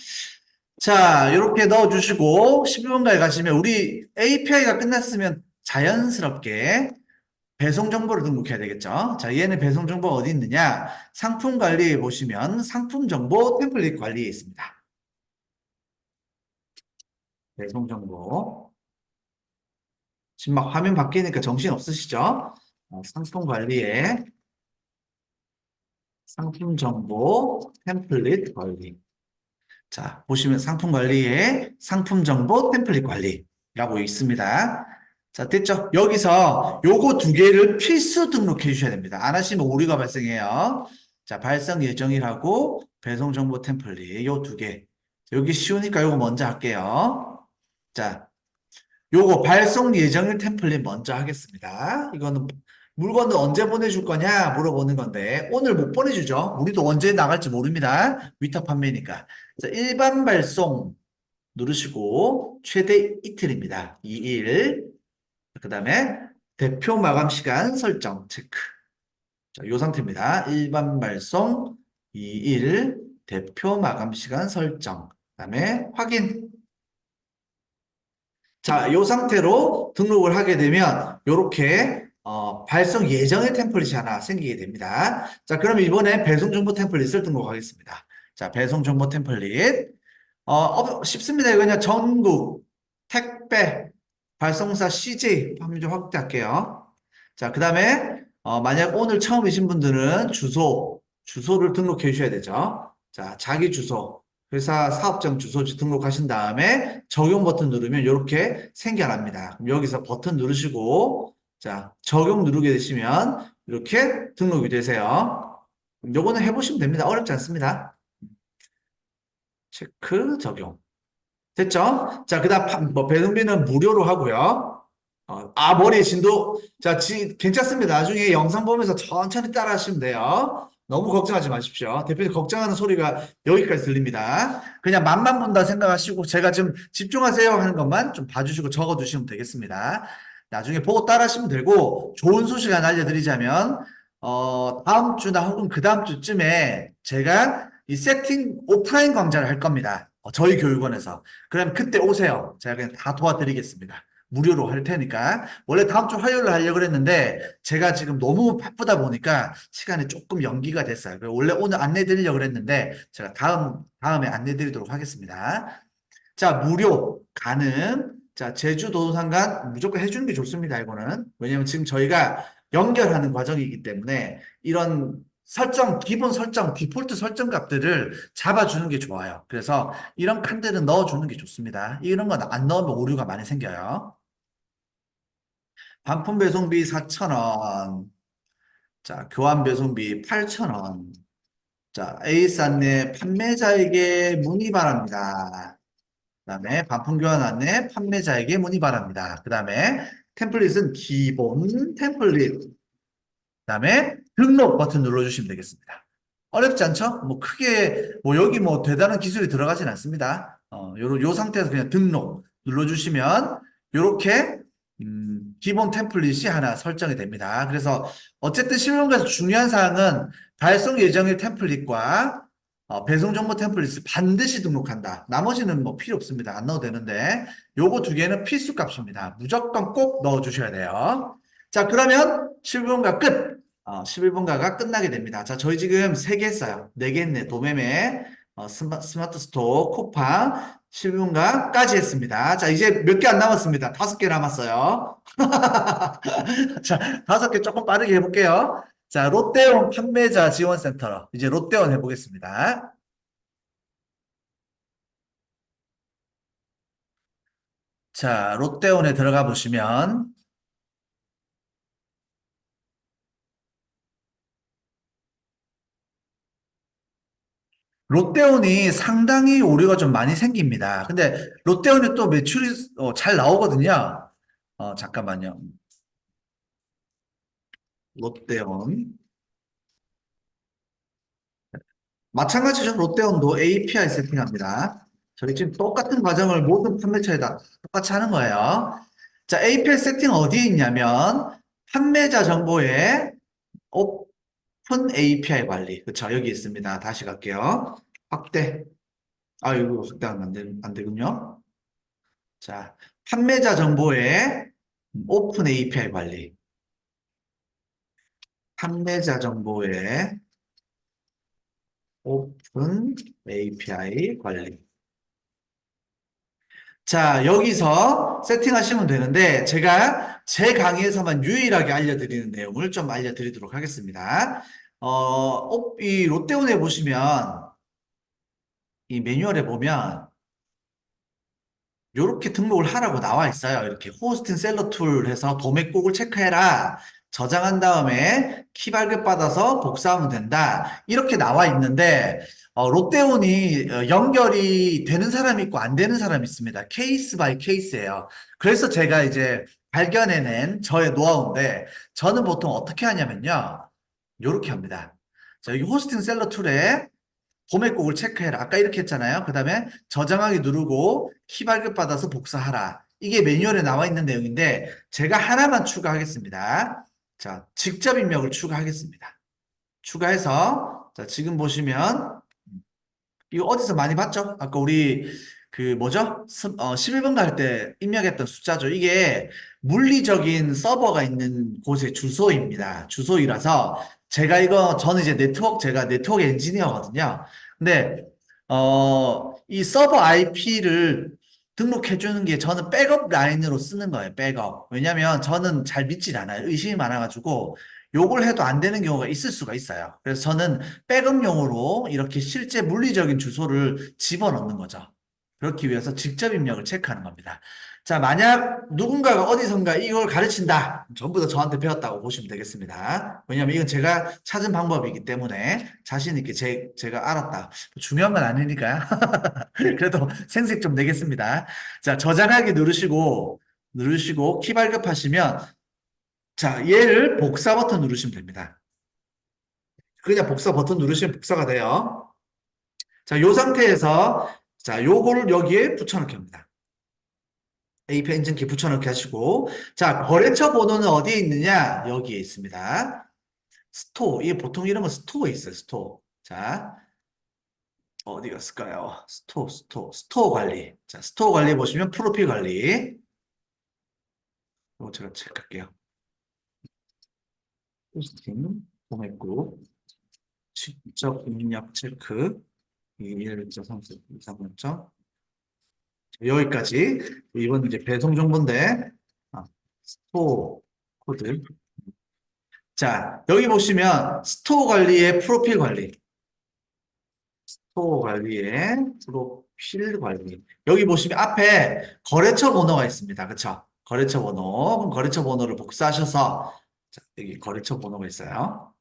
자, 이렇게 넣어주시고 11번까지 가시면 우리 API가 끝났으면 자연스럽게 배송 정보를 등록해야 되겠죠. 자, 얘는 배송 정보가 어디 있느냐? 상품 관리에 보시면 상품 정보 템플릿 관리에 있습니다. 배송 정보. 지금 막 화면 바뀌니까 정신 없으시죠? 상품 관리에 상품 정보 템플릿 관리. 자, 보시면 상품 관리에 상품 정보 템플릿 관리라고 있습니다. 자, 됐죠? 여기서 요거 두 개를 필수 등록해 주셔야 됩니다. 안 하시면 오류가 발생해요. 자, 발생 예정이라고 배송 정보 템플릿 요 두 개. 여기 쉬우니까 요거 먼저 할게요. 자, 요거 발송 예정일 템플릿 먼저 하겠습니다. 이거는 물건을 언제 보내줄 거냐 물어보는 건데 오늘 못 보내주죠. 우리도 언제 나갈지 모릅니다. 위탁 판매니까. 자, 일반 발송 누르시고 최대 이틀입니다. 2일. 그 다음에 대표 마감 시간 설정 체크. 자, 요 상태입니다. 일반 발송 2일 대표 마감 시간 설정. 그 다음에 확인. 자, 이 상태로 등록을 하게 되면 이렇게 발송 예정의 템플릿이 하나 생기게 됩니다. 자, 그럼 이번에 배송 정보 템플릿을 등록하겠습니다. 자, 배송 정보 템플릿. 쉽습니다. 이거 그냥 전국 택배 발송사 CJ 한번 좀 확대할게요. 자, 그 다음에 만약 오늘 처음이신 분들은 주소를 등록해 주셔야 되죠. 자, 자기 주소. 회사 사업장 주소지 등록하신 다음에 적용 버튼 누르면 이렇게 생겨납니다. 그럼 여기서 버튼 누르시고 자 적용 누르게 되시면 이렇게 등록이 되세요. 요거는 해보시면 됩니다. 어렵지 않습니다. 체크 적용. 됐죠? 자, 그 다음, 뭐, 배송비는 무료로 하고요. 머리에 진도. 자, 괜찮습니다. 나중에 영상 보면서 천천히 따라 하시면 돼요. 너무 걱정하지 마십시오. 대표님 걱정하는 소리가 여기까지 들립니다. 그냥 맛만 본다 생각하시고, 제가 좀 집중하세요 하는 것만 좀 봐주시고 적어두시면 되겠습니다. 나중에 보고 따라 하시면 되고, 좋은 소식 하나 알려드리자면, 다음 주나 혹은 그 다음 주쯤에 제가 이 세팅 오프라인 강좌를 할 겁니다. 저희 교육원에서. 그럼 그때 오세요. 제가 그냥 다 도와드리겠습니다. 무료로 할 테니까. 원래 다음 주 화요일로 하려고 그랬는데 제가 지금 너무 바쁘다 보니까 시간이 조금 연기가 됐어요. 원래 오늘 안내 드리려고 그랬는데 제가 다음에 안내 드리도록 하겠습니다. 자, 무료 가능. 자, 제주도 상관 무조건 해주는 게 좋습니다. 이거는. 왜냐면 지금 저희가 연결하는 과정이기 때문에 이런 기본 설정, 디폴트 설정 값들을 잡아주는 게 좋아요. 그래서 이런 칸들은 넣어주는 게 좋습니다. 이런 건 안 넣으면 오류가 많이 생겨요. 반품 배송비 4,000원. 자, 교환 배송비 8,000원. 자, 에이스 안내 판매자에게 문의 바랍니다. 그다음에 반품 교환 안내 판매자에게 문의 바랍니다. 그다음에 템플릿은 기본 템플릿. 그다음에 등록 버튼 눌러주시면 되겠습니다. 어렵지 않죠? 뭐 크게 뭐 여기 뭐 대단한 기술이 들어가진 않습니다. 요 상태에서 그냥 등록 눌러주시면 요렇게 기본 템플릿이 하나 설정이 됩니다. 그래서 어쨌든 실무에서 중요한 사항은 발송 예정일 템플릿과 배송 정보 템플릿을 반드시 등록한다. 나머지는 뭐 필요 없습니다. 안 넣어도 되는데 요거 두 개는 필수 값입니다. 무조건 꼭 넣어 주셔야 돼요. 자, 그러면 실무가 끝. 11분가가 끝나게 됩니다. 자, 저희 지금 3개 했어요. 4개 했네. 도매매, 스마트 스토어, 쿠팡, 11분가까지 했습니다. 자, 이제 몇 개 안 남았습니다. 5개 남았어요. 자, 5개 조금 빠르게 해볼게요. 자, 롯데온 판매자 지원센터로 이제 롯데온 해보겠습니다. 자, 롯데온에 들어가 보시면 롯데온이 상당히 오류가 좀 많이 생깁니다. 근데 롯데온이 또 매출이 잘 나오거든요. 잠깐만요. 롯데온. 마찬가지죠. 롯데온도 API 세팅합니다. 저희 지금 똑같은 과정을 모든 판매처에다 똑같이 하는 거예요. 자, API 세팅 어디에 있냐면 판매자 정보에 오픈 API 관리. 그쵸? 여기 있습니다. 다시 갈게요. 확대. 아, 이거 확대하면 안 되군요. 자, 판매자 정보에 오픈 API 관리. 판매자 정보에 오픈 API 관리. 자, 여기서 세팅하시면 되는데, 제가 제 강의에서만 유일하게 알려드리는 내용을 좀 알려드리도록 하겠습니다. 이 롯데온에 보시면, 이 매뉴얼에 보면, 이렇게 등록을 하라고 나와 있어요. 이렇게 호스팅 셀러 툴 해서 도매국을 체크해라. 저장한 다음에 키 발급받아서 복사하면 된다. 이렇게 나와 있는데 롯데온이 연결이 되는 사람이 있고 안 되는 사람이 있습니다. 케이스 바이 케이스예요. 그래서 제가 이제 발견해낸 저의 노하우인데 저는 보통 어떻게 하냐면요. 이렇게 합니다. 자, 여기 호스팅 셀러 툴에 도매국을 체크해라. 아까 이렇게 했잖아요. 그 다음에 저장하기 누르고 키 발급받아서 복사하라. 이게 매뉴얼에 나와 있는 내용인데 제가 하나만 추가하겠습니다. 자, 직접 입력을 추가하겠습니다. 추가해서 자, 지금 보시면 이거 어디서 많이 봤죠? 아까 우리 그 뭐죠? 11번 갈 때 입력했던 숫자죠. 이게 물리적인 서버가 있는 곳의 주소입니다. 주소이라서 제가 이거 저는 이제 제가 네트워크 엔지니어거든요. 근데 이 서버 IP를 등록해 주는 게 저는 백업 라인으로 쓰는 거예요. 백업. 왜냐면 저는 잘 믿질 않아요. 의심이 많아가지고 요걸 해도 안 되는 경우가 있을 수가 있어요. 그래서 저는 백업용으로 이렇게 실제 물리적인 주소를 집어넣는 거죠. 그렇기 위해서 직접 입력을 체크하는 겁니다. 자, 만약 누군가가 어디선가 이걸 가르친다. 전부 다 저한테 배웠다고 보시면 되겠습니다. 왜냐하면 이건 제가 찾은 방법이기 때문에 자신 있게 제가 알았다. 중요한 건 아니니까요. 그래도 생색 좀 내겠습니다. 자, 저장하기 누르시고 키 발급하시면 자, 얘를 복사 버튼 누르시면 됩니다. 그냥 복사 버튼 누르시면 복사가 돼요. 자, 요 상태에서 자, 요거를 여기에 붙여넣기 합니다. API 인증키 붙여넣기 하시고 자, 거래처 번호는 어디에 있느냐? 여기에 있습니다. 스토어. 이게 보통 이런 건 스토어에 있어요. 스토어. 자, 어디 갔을까요? 스토어 관리. 자, 스토어 관리 보시면 프로필 관리. 이거 제가 체크할게요. 호스팅, 도매국, 직접 입력 체크, 21.30, 23점. 여기까지. 이번 이제 배송 정보인데, 스토어 코드. 자, 여기 보시면 스토어 관리의 프로필 관리. 스토어 관리의 프로필 관리. 여기 보시면 앞에 거래처 번호가 있습니다. 그쵸? 거래처 번호. 그럼 거래처 번호를 복사하셔서, 자, 여기 거래처 번호가 있어요.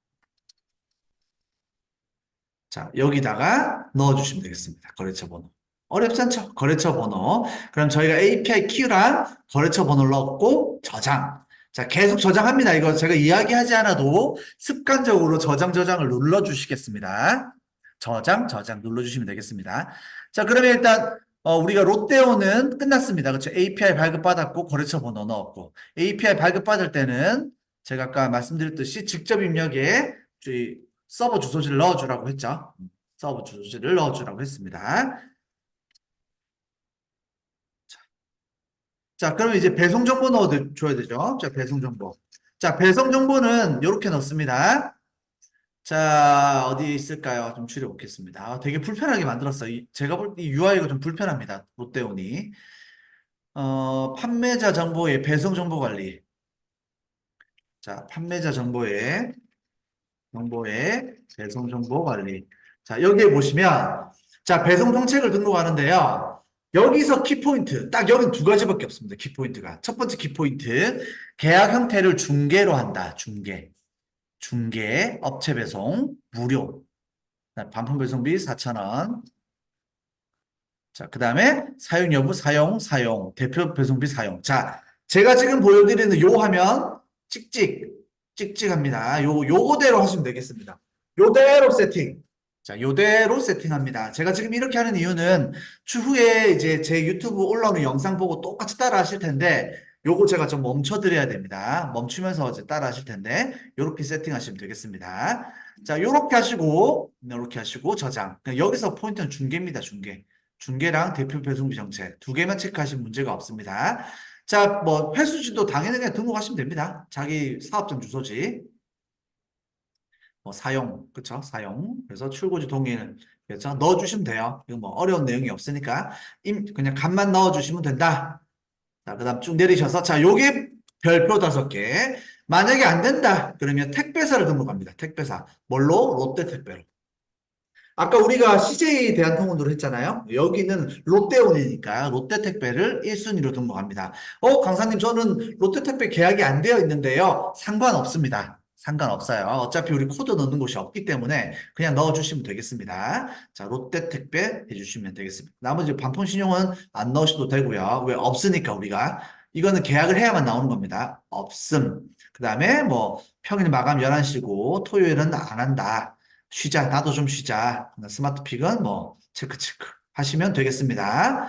자, 여기다가 넣어주시면 되겠습니다. 거래처 번호. 어렵지 않죠? 거래처 번호. 그럼 저희가 API 키랑 거래처 번호를 넣었고, 저장. 자, 계속 저장합니다. 이거 제가 이야기하지 않아도 습관적으로 저장을 눌러주시겠습니다. 저장 눌러주시면 되겠습니다. 자, 그러면 일단, 우리가 롯데온은 끝났습니다. 그렇죠? API 발급받았고, 거래처 번호 넣었고, API 발급받을 때는 제가 아까 말씀드렸듯이 직접 입력에 저희 서버 주소지를 넣어주라고 했죠. 서버 주소지를 넣어주라고 했습니다. 자, 그러면 이제 배송 정보 넣어줘야 되죠. 자, 배송 정보. 자, 배송 정보는 이렇게 넣습니다. 자, 어디 있을까요? 좀 줄여보겠습니다. 되게 불편하게 만들었어요. 제가 볼 때 이 UI가 좀 불편합니다. 롯데온이. 판매자 정보의 배송 정보 관리. 자, 판매자 정보의 배송 정보 관리. 자, 여기에 보시면, 자, 배송 정책을 등록하는데요. 여기서 키포인트, 딱 여긴 두 가지밖에 없습니다. 키포인트가. 첫 번째 키포인트, 계약 형태를 중개로 한다. 중개, 업체 배송, 무료. 반품 배송비 4,000원. 자, 그 다음에 사용 여부, 대표 배송비 사용. 자, 제가 지금 보여드리는 요 화면, 찍찍합니다. 요거대로 하시면 되겠습니다. 요대로 세팅. 자, 요대로 세팅합니다. 제가 지금 이렇게 하는 이유는 추후에 이제 제 유튜브 올라오는 영상 보고 똑같이 따라 하실 텐데, 요거 제가 좀 멈춰드려야 됩니다. 멈추면서 이제 따라 하실 텐데, 요렇게 세팅하시면 되겠습니다. 자, 요렇게 하시고 저장. 그냥 여기서 포인트는 중계입니다, 중계. 중계랑 대표 배송비 정책. 두 개만 체크하시면 문제가 없습니다. 자, 뭐, 회수지도 당연히 그냥 등록하시면 됩니다. 자기 사업장 주소지. 뭐 사용, 그쵸? 사용. 그래서 출고지 동의는 그렇죠? 넣어주시면 돼요. 이거 뭐 어려운 내용이 없으니까 그냥 값만 넣어주시면 된다. 자, 그다음 쭉 내리셔서 자, 요게 별표 5개. 만약에 안 된다. 그러면 택배사를 등록합니다. 택배사. 뭘로? 롯데 택배로. 아까 우리가 CJ 대한통운으로 했잖아요. 여기는 롯데온이니까 롯데택배를 1순위로 등록합니다. 강사님, 저는 롯데택배 계약이 안 되어 있는데요. 상관없습니다. 상관없어요. 어차피 우리 코드 넣는 곳이 없기 때문에 그냥 넣어주시면 되겠습니다. 자, 롯데택배 해주시면 되겠습니다. 나머지 반품신용은 안 넣으셔도 되고요. 왜? 없으니까 우리가. 이거는 계약을 해야만 나오는 겁니다. 없음. 그 다음에 뭐 평일 마감 11시고 토요일은 안 한다. 쉬자. 나도 좀 쉬자. 스마트픽은 뭐 체크 하시면 되겠습니다.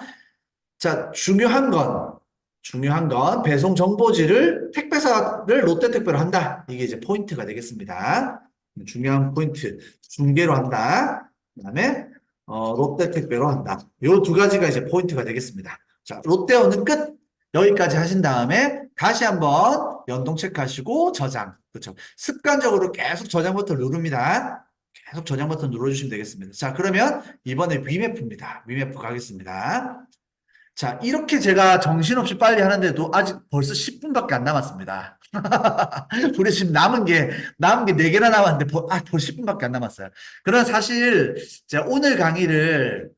자, 중요한 건 배송 정보지를 택배사를 롯데택배로 한다. 이게 이제 포인트가 되겠습니다. 중요한 포인트. 중계로 한다. 그다음에 롯데택배로 한다. 요 두 가지가 이제 포인트가 되겠습니다. 자, 롯데온은 끝. 여기까지 하신 다음에 다시 한번 연동 체크하시고 저장. 그렇죠. 습관적으로 계속 저장 버튼 누릅니다. 계속 저장 버튼 눌러주시면 되겠습니다. 자, 그러면 이번에 위메프입니다. 위메프 가겠습니다. 자, 이렇게 제가 정신없이 빨리 하는데도 아직 벌써 10분밖에 안 남았습니다. 우리 지금 남은 게 4개나 남았는데, 벌써 10분밖에 안 남았어요. 그런 사실, 제가 오늘 강의를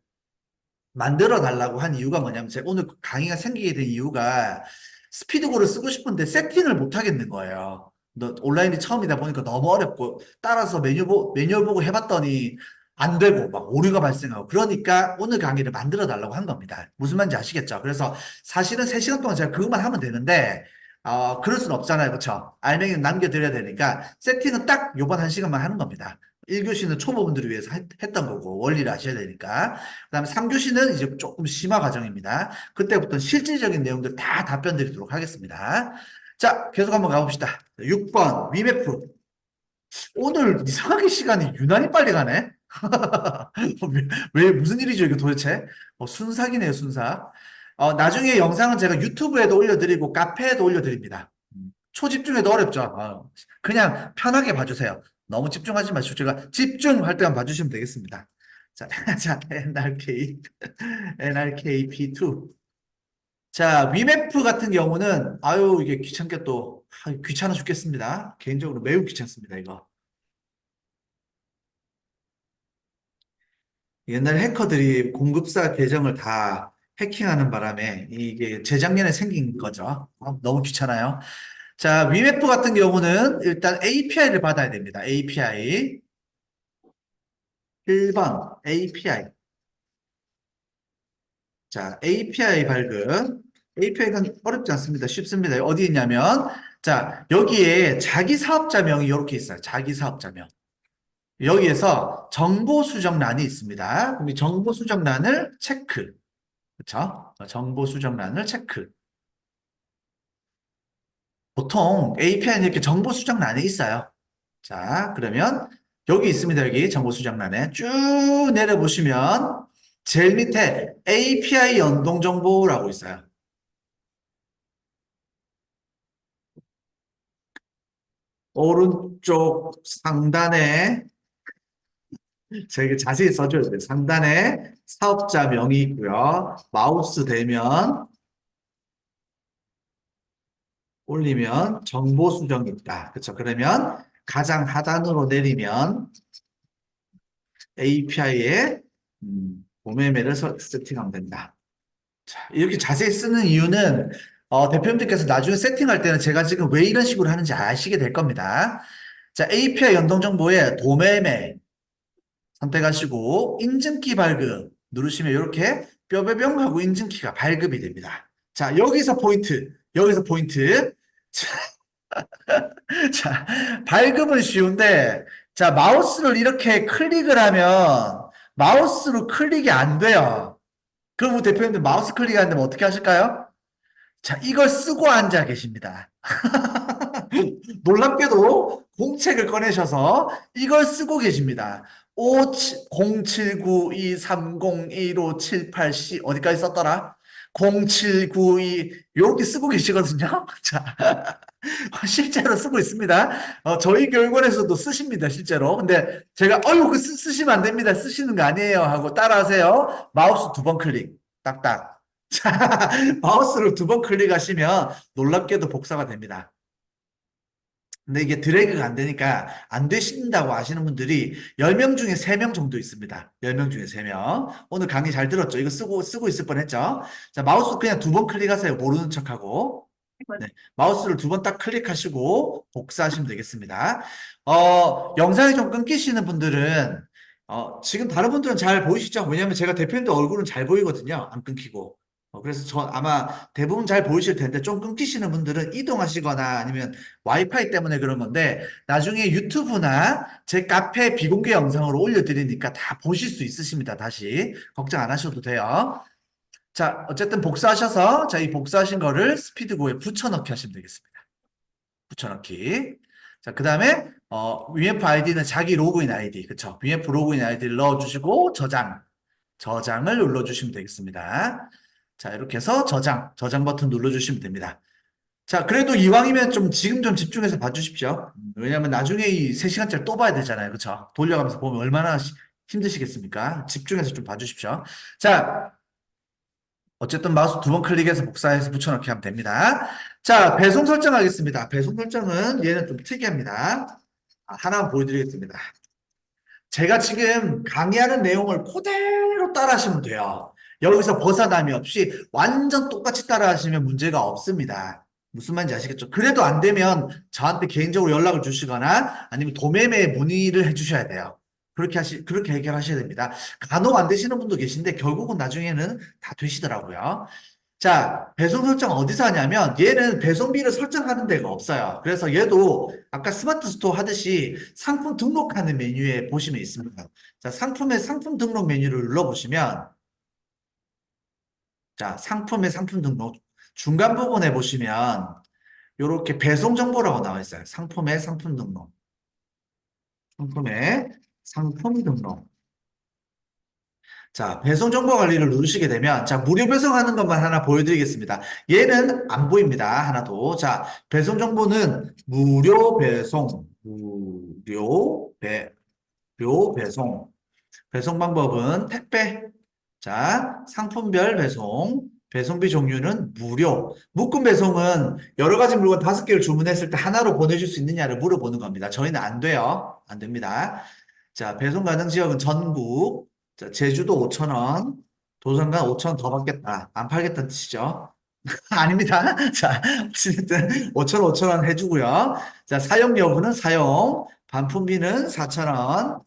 만들어 달라고 한 이유가 뭐냐면, 제가 오늘 강의가 생기게 된 이유가 스피드고를 쓰고 싶은데 세팅을 못 하겠는 거예요. 온라인이 처음이다 보니까 너무 어렵고, 따라서 매뉴얼 보고 해봤더니 안 되고, 막 오류가 발생하고, 그러니까 오늘 강의를 만들어 달라고 한 겁니다. 무슨 말인지 아시겠죠? 그래서 사실은 3시간 동안 제가 그것만 하면 되는데, 그럴 순 없잖아요. 그쵸? 알맹이는 남겨드려야 되니까, 세팅은 딱 요번 1시간만 하는 겁니다. 1교시는 초보분들을 위해서 했던 거고, 원리를 아셔야 되니까. 그 다음에 3교시는 이제 조금 심화 과정입니다. 그때부터 실질적인 내용들 다 답변 드리도록 하겠습니다. 자, 계속 한번 가봅시다. 6번, 위메프. 오늘 이상하게 시간이 유난히 빨리 가네? 무슨 일이죠, 이게 도대체? 순삭이네요, 순삭. 나중에 영상은 제가 유튜브에도 올려드리고, 카페에도 올려드립니다. 초집중해도 어렵죠. 그냥 편하게 봐주세요. 너무 집중하지 마시고, 제가 집중할 때만 봐주시면 되겠습니다. 자, 자, NRK P2. 자, 위메프 같은 경우는, 아유, 이게 귀찮게 또, 귀찮아 죽겠습니다. 개인적으로 매우 귀찮습니다, 이거. 옛날 해커들이 공급사 계정을 다 해킹하는 바람에 이게 재작년에 생긴 거죠. 너무 귀찮아요. 자, 위메프 같은 경우는 일단 API를 받아야 됩니다. API. 1번, API. 자, API 발급. API가 어렵지 않습니다. 쉽습니다. 어디 있냐면, 자, 여기에 자기 사업자명이 이렇게 있어요. 자기 사업자명. 여기에서 정보 수정란이 있습니다. 그럼 이 정보 수정란을 체크. 그렇죠? 정보 수정란을 체크. 보통 API는 이렇게 정보 수정란에 있어요. 자, 그러면 여기 있습니다. 여기 정보 수정란에 쭉 내려보시면 제일 밑에 API 연동 정보라고 있어요. 오른쪽 상단에 제가 자세히 써줘야 돼요. 상단에 사업자 명이 있고요. 마우스 대면 올리면 정보 수정이 있다. 그렇죠? 그러면 가장 하단으로 내리면 API에 도매매를 세팅하면 된다. 자, 이렇게 자세히 쓰는 이유는 대표님들께서 나중에 세팅할 때는 제가 지금 왜 이런 식으로 하는지 아시게 될 겁니다. 자, API 연동 정보에 도매매 선택하시고 인증키 발급 누르시면 이렇게 뼈배병 하고 인증키가 발급이 됩니다. 자, 여기서 포인트. 여기서 포인트. 자, 자, 발급은 쉬운데 자, 마우스를 이렇게 클릭을 하면 마우스로 클릭이 안 돼요. 그럼 대표님들 마우스 클릭 안 되면 어떻게 하실까요? 자, 이걸 쓰고 앉아 계십니다. 놀랍게도 공책을 꺼내셔서 이걸 쓰고 계십니다. 0792301578C 어디까지 썼더라? 0792 이렇게 쓰고 계시거든요. 자, 실제로 쓰고 있습니다. 저희 교육원에서도 쓰십니다, 실제로. 근데 제가 어유 그 쓰시면 안 됩니다. 쓰시는 거 아니에요 하고 따라하세요. 마우스 2번 클릭. 딱딱. 자, 마우스를 2번 클릭하시면 놀랍게도 복사가 됩니다. 근데 이게 드래그가 안 되니까 안 되신다고 아시는 분들이 10명 중에 3명 정도 있습니다. 10명 중에 3명. 오늘 강의 잘 들었죠? 이거 쓰고 있을 뻔했죠? 자, 마우스 그냥 2번 클릭하세요. 모르는 척하고. 네, 마우스를 2번 딱 클릭하시고 복사하시면 되겠습니다. 영상이 좀 끊기시는 분들은 지금 다른 분들은 잘 보이시죠? 왜냐면 제가 대표님들 얼굴은 잘 보이거든요. 안 끊기고. 그래서 저 아마 대부분 잘 보이실 텐데 좀 끊기시는 분들은 이동하시거나 아니면 와이파이 때문에 그런 건데 나중에 유튜브나 제 카페 비공개 영상으로 올려드리니까 다 보실 수 있으십니다. 다시 걱정 안 하셔도 돼요. 자, 어쨌든 복사하셔서 자, 이 복사하신 거를 스피드고에 붙여넣기 하시면 되겠습니다. 붙여넣기. 자, 그 다음에 VF 아이디는 자기 로그인 아이디, 그쵸? VF 로그인 아이디를 넣어주시고 저장을 눌러주시면 되겠습니다. 자, 이렇게 해서 저장 버튼 눌러주시면 됩니다. 자, 그래도 이왕이면 지금 좀 집중해서 봐주십시오. 왜냐면 나중에 이 3시간짜리 또 봐야 되잖아요. 그쵸? 돌려가면서 보면 얼마나 힘드시겠습니까? 집중해서 좀 봐주십시오. 자, 어쨌든 마우스 2번 클릭해서 복사해서 붙여넣기 하면 됩니다. 자, 배송 설정하겠습니다. 배송 설정은 얘는 좀 특이합니다. 하나 보여드리겠습니다. 제가 지금 강의하는 내용을 그대로 따라 하시면 돼요. 여기서 벗어남이 없이 완전 똑같이 따라 하시면 문제가 없습니다. 무슨 말인지 아시겠죠? 그래도 안 되면 저한테 개인적으로 연락을 주시거나 아니면 도매매 문의를 해주셔야 돼요. 그렇게 해결하셔야 됩니다. 간혹 안 되시는 분도 계신데 결국은 나중에는 다 되시더라고요. 자, 배송 설정 어디서 하냐면 얘는 배송비를 설정하는 데가 없어요. 그래서 얘도 아까 스마트 스토어 하듯이 상품 등록하는 메뉴에 보시면 있습니다. 자, 상품의 상품 등록 메뉴를 눌러보시면 자, 상품의 상품 등록 중간 부분에 보시면 이렇게 배송 정보라고 나와 있어요. 상품의 상품 등록. 상품의 상품 등록. 자, 배송 정보 관리를 누르시게 되면, 자, 무료 배송하는 것만 하나 보여드리겠습니다. 얘는 안 보입니다. 하나도. 자, 배송 정보는 무료 배송, 무료 배송. 배송 방법은 택배. 자, 상품별 배송. 배송비 종류는 무료. 묶음 배송은 여러 가지 물건 5개를 주문했을 때 하나로 보내줄 수 있느냐를 물어보는 겁니다. 저희는 안 돼요. 안 됩니다. 자, 배송 가능 지역은 전국. 자, 제주도 5,000원. 도산간 5,000원 더 받겠다. 안 팔겠다는 뜻이죠. 아닙니다. 자, 어쨌든 5,000원, 5,000원 해주고요. 자, 사용 여부는 사용. 반품비는 4,000원.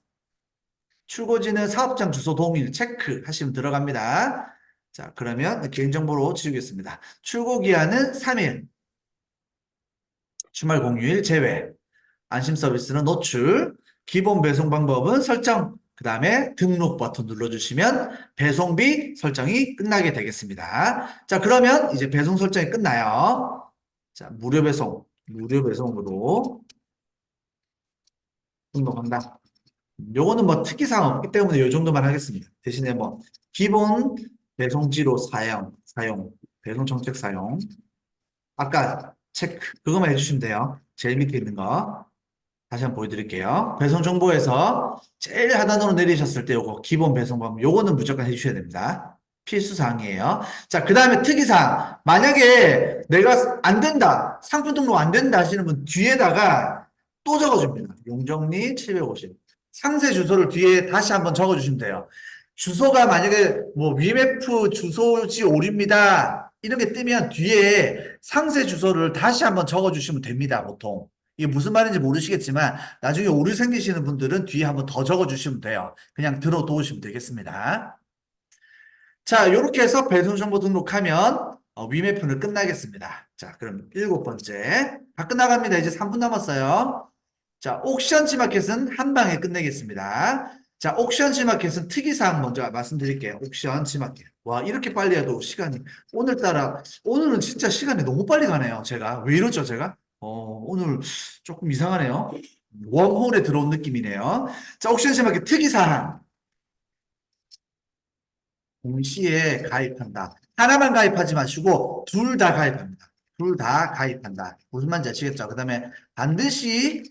출고지는 사업장 주소 동일 체크 하시면 들어갑니다. 자, 그러면 개인정보로 지우겠습니다. 출고 기한은 3일. 주말 공휴일 제외. 안심 서비스는 노출. 기본 배송 방법은 설정. 그 다음에 등록 버튼 눌러주시면 배송비 설정이 끝나게 되겠습니다. 자, 그러면 이제 배송 설정이 끝나요. 자, 무료 배송으로 등록한다. 요거는 뭐 특이사항 없기 때문에 요 정도만 하겠습니다. 대신에 뭐 기본 배송지로 사용, 배송 정책 사용. 아까 체크 그것만 해주시면 돼요. 제일 밑에 있는 거 다시 한번 보여드릴게요. 배송 정보에서 제일 하단으로 내리셨을 때 요거 기본 배송 방법 요거는 무조건 해주셔야 됩니다. 필수 사항이에요. 자, 그 다음에 특이사항. 만약에 내가 안 된다, 상품 등록 안 된다 하시는 분 뒤에다가 또 적어줍니다. 용정리 750. 상세 주소를 뒤에 다시 한번 적어주시면 돼요. 주소가 만약에 뭐 위메프 주소지 오류입니다. 이런 게 뜨면 뒤에 상세 주소를 다시 한번 적어주시면 됩니다. 보통. 이게 무슨 말인지 모르시겠지만 나중에 오류 생기시는 분들은 뒤에 한번 더 적어주시면 돼요. 그냥 들어 놓으시면 되겠습니다. 자, 이렇게 해서 배송 정보 등록하면 위메프는 끝나겠습니다. 자, 그럼 7번째. 다 끝나갑니다. 이제 3분 남았어요. 자, 옥션 지마켓은 한 방에 끝내겠습니다. 자, 옥션 지마켓은 특이사항 먼저 말씀드릴게요. 옥션 지마켓. 와, 이렇게 빨리 해도 시간이, 오늘은 진짜 시간이 너무 빨리 가네요. 제가. 왜 이러죠, 제가? 오늘 조금 이상하네요. 웜홀에 들어온 느낌이네요. 자, 옥션 지마켓 특이사항. 동시에 가입한다. 하나만 가입하지 마시고, 둘 다 가입합니다. 둘 다 가입한다. 무슨 말인지 아시겠죠? 그 다음에 반드시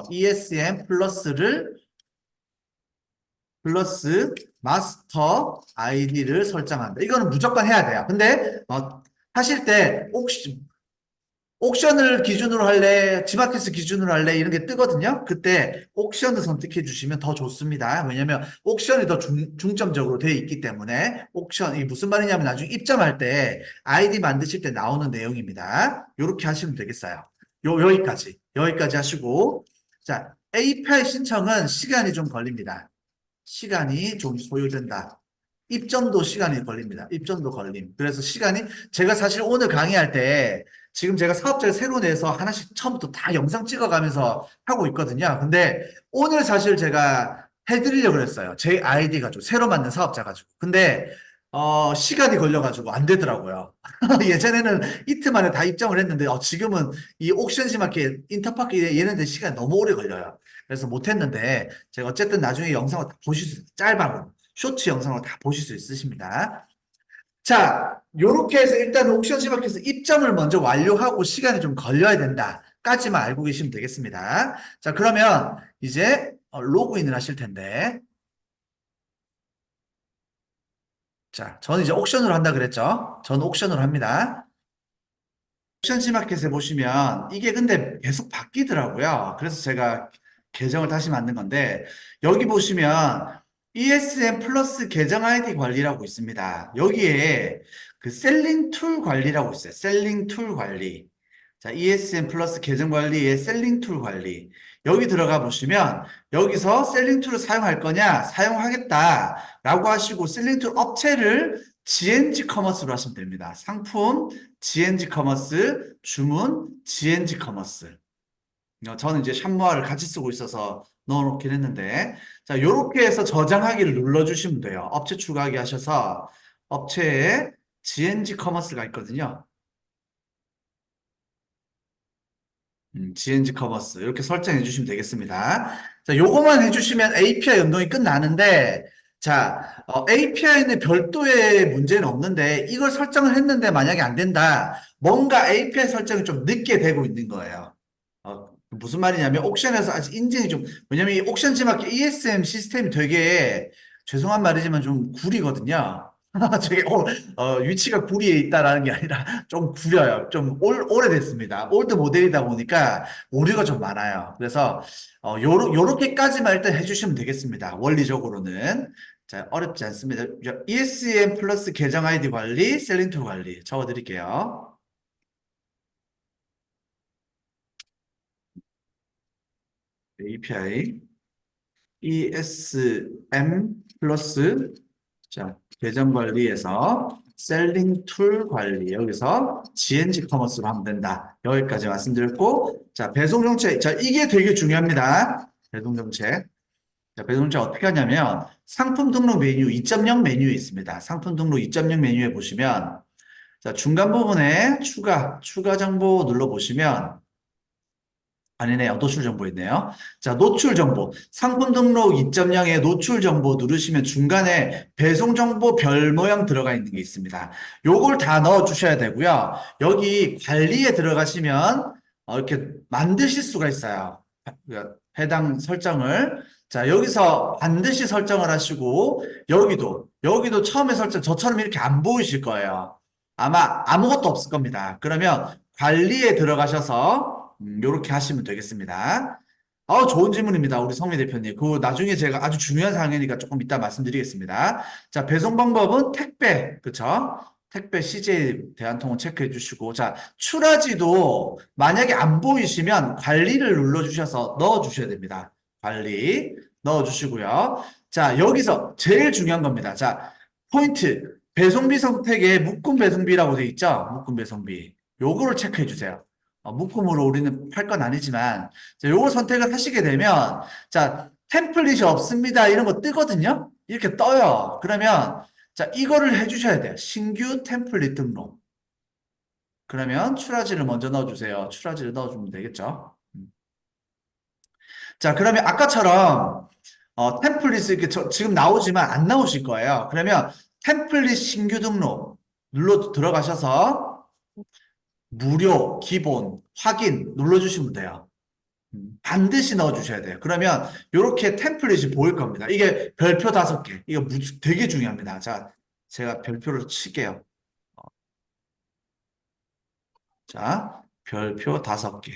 ESM 플러스 마스터 아이디를 설정한다. 이거는 무조건 해야 돼요. 근데 하실 때 옥션을 기준으로 할래, 지마켓을 기준으로 할래 이런 게 뜨거든요. 그때 옥션을 선택해 주시면 더 좋습니다. 왜냐면 옥션이 더 중점적으로 되어 있기 때문에 옥션 이게 무슨 말이냐면 나중에 입점할 때 아이디 만드실 때 나오는 내용입니다. 이렇게 하시면 되겠어요. 여기까지 하시고 자 API 신청은 시간이 좀 걸립니다. 시간이 좀 소요된다. 입점도 시간이 걸립니다. 입점도 걸림. 그래서 시간이 제가 사실 오늘 강의할 때 지금 제가 사업자를 새로 내서 하나씩 처음부터 다 영상 찍어가면서 하고 있거든요. 근데 오늘 사실 제가 해드리려고 그랬어요. 제 아이디 가지고 새로 만든 사업자 가지고. 근데 시간이 걸려가지고 안 되더라고요. 예전에는 이틀 만에 다 입점을 했는데 지금은 이 옥션시 마켓 인터파크 얘네들 시간이 너무 오래 걸려요. 그래서 못했는데 제가 어쨌든 나중에 영상을 다 보실 수 짧아요. 쇼츠 영상으로 다 보실 수 있으십니다. 자, 요렇게 해서 일단 옥션 시마켓에서 입점을 먼저 완료하고 시간이 좀 걸려야 된다까지만 알고 계시면 되겠습니다. 자, 그러면 이제 로그인을 하실 텐데 자, 저는 이제 옥션으로 한다 그랬죠? 저는 옥션으로 합니다. 옥션 시마켓에 보시면 이게 근데 계속 바뀌더라고요. 그래서 제가 계정을 다시 만든 건데 여기 보시면 ESM 플러스 계정 아이디 관리라고 있습니다. 여기에 그 셀링 툴 관리라고 있어요. 셀링 툴 관리. 자, ESM 플러스 계정 관리에 셀링 툴 관리. 여기 들어가 보시면 여기서 셀링 툴을 사용할 거냐? 사용하겠다라고 하시고 셀링 툴 업체를 GNG 커머스로 하시면 됩니다. 상품 GNG 커머스, 주문 GNG 커머스. 저는 이제 샵모아를 같이 쓰고 있어서 넣어놓긴 했는데 자 요렇게 해서 저장하기를 눌러주시면 돼요. 업체 추가하기 하셔서 업체에 GNG 커머스가 있거든요. GNG 커머스 이렇게 설정해 주시면 되겠습니다. 자, 요거만 해주시면 API 연동이 끝나는데 자, API는 별도의 문제는 없는데 이걸 설정을 했는데 만약에 안 된다. 뭔가 API 설정이 좀 늦게 되고 있는 거예요. 무슨 말이냐면 옥션에서 아직 인증이 좀 왜냐면 이 옥션 지마켓 ESM 시스템이 되게 죄송한 말이지만 좀 구리거든요. 저게 위치가 구리에 있다라는 게 아니라 좀 구려요. 좀 오래됐습니다. 올드 모델이다 보니까 오류가 좀 많아요. 그래서 요렇게까지만 일단 해주시면 되겠습니다. 원리적으로는. 자, 어렵지 않습니다. ESM 플러스 계정 아이디 관리, 셀링 툴 관리 적어드릴게요. API ESM 플러스 자, 계정 관리에서 셀링 툴 관리 여기서 GNG 커머스로 하면 된다. 여기까지 말씀드렸고 자, 배송 정책. 자, 이게 되게 중요합니다. 배송 정책. 자, 배송 정책 어떻게 하냐면 상품 등록 메뉴 2.0 메뉴에 있습니다. 상품 등록 2.0 메뉴에 보시면 자, 중간 부분에 추가 정보 눌러 보시면 아니네요. 노출 정보 있네요. 자, 노출 정보. 상품 등록 2.0에 노출 정보 누르시면 중간에 배송 정보 별 모양 들어가 있는 게 있습니다. 요걸 다 넣어 주셔야 되고요. 여기 관리에 들어가시면 이렇게 만드실 수가 있어요. 해당 설정을. 자, 여기서 반드시 설정을 하시고 여기도 처음에 설정 저처럼 이렇게 안 보이실 거예요. 아마 아무것도 없을 겁니다. 그러면 관리에 들어가셔서 요렇게 하시면 되겠습니다. 좋은 질문입니다. 우리 성미 대표님. 그 나중에 제가 아주 중요한 사항이니까 조금 이따 말씀드리겠습니다. 자, 배송 방법은 택배, 그쵸? 택배 CJ 대한통운 체크해 주시고, 자, 출하지도 만약에 안 보이시면 관리를 눌러주셔서 넣어 주셔야 됩니다. 관리 넣어 주시고요. 자, 여기서 제일 중요한 겁니다. 자, 포인트. 배송비 선택에 묶음 배송비라고 돼 있죠? 묶음 배송비. 요거를 체크해 주세요. 묶음으로 우리는 팔 건 아니지만, 자, 요거 선택을 하시게 되면, 자, 템플릿이 없습니다. 이런 거 뜨거든요? 이렇게 떠요. 그러면, 자, 이거를 해주셔야 돼요. 신규 템플릿 등록. 그러면 출하지를 먼저 넣어주세요. 출하지를 넣어주면 되겠죠? 자, 그러면 아까처럼, 템플릿 이렇게 지금 나오지만 안 나오실 거예요. 그러면 템플릿 신규 등록 눌러 들어가셔서 무료, 기본, 확인 눌러주시면 돼요. 반드시 넣어주셔야 돼요. 그러면 이렇게 템플릿이 보일 겁니다. 이게 별표 5개. 이거 되게 중요합니다. 자, 제가 별표를 칠게요. 자, 별표 5개.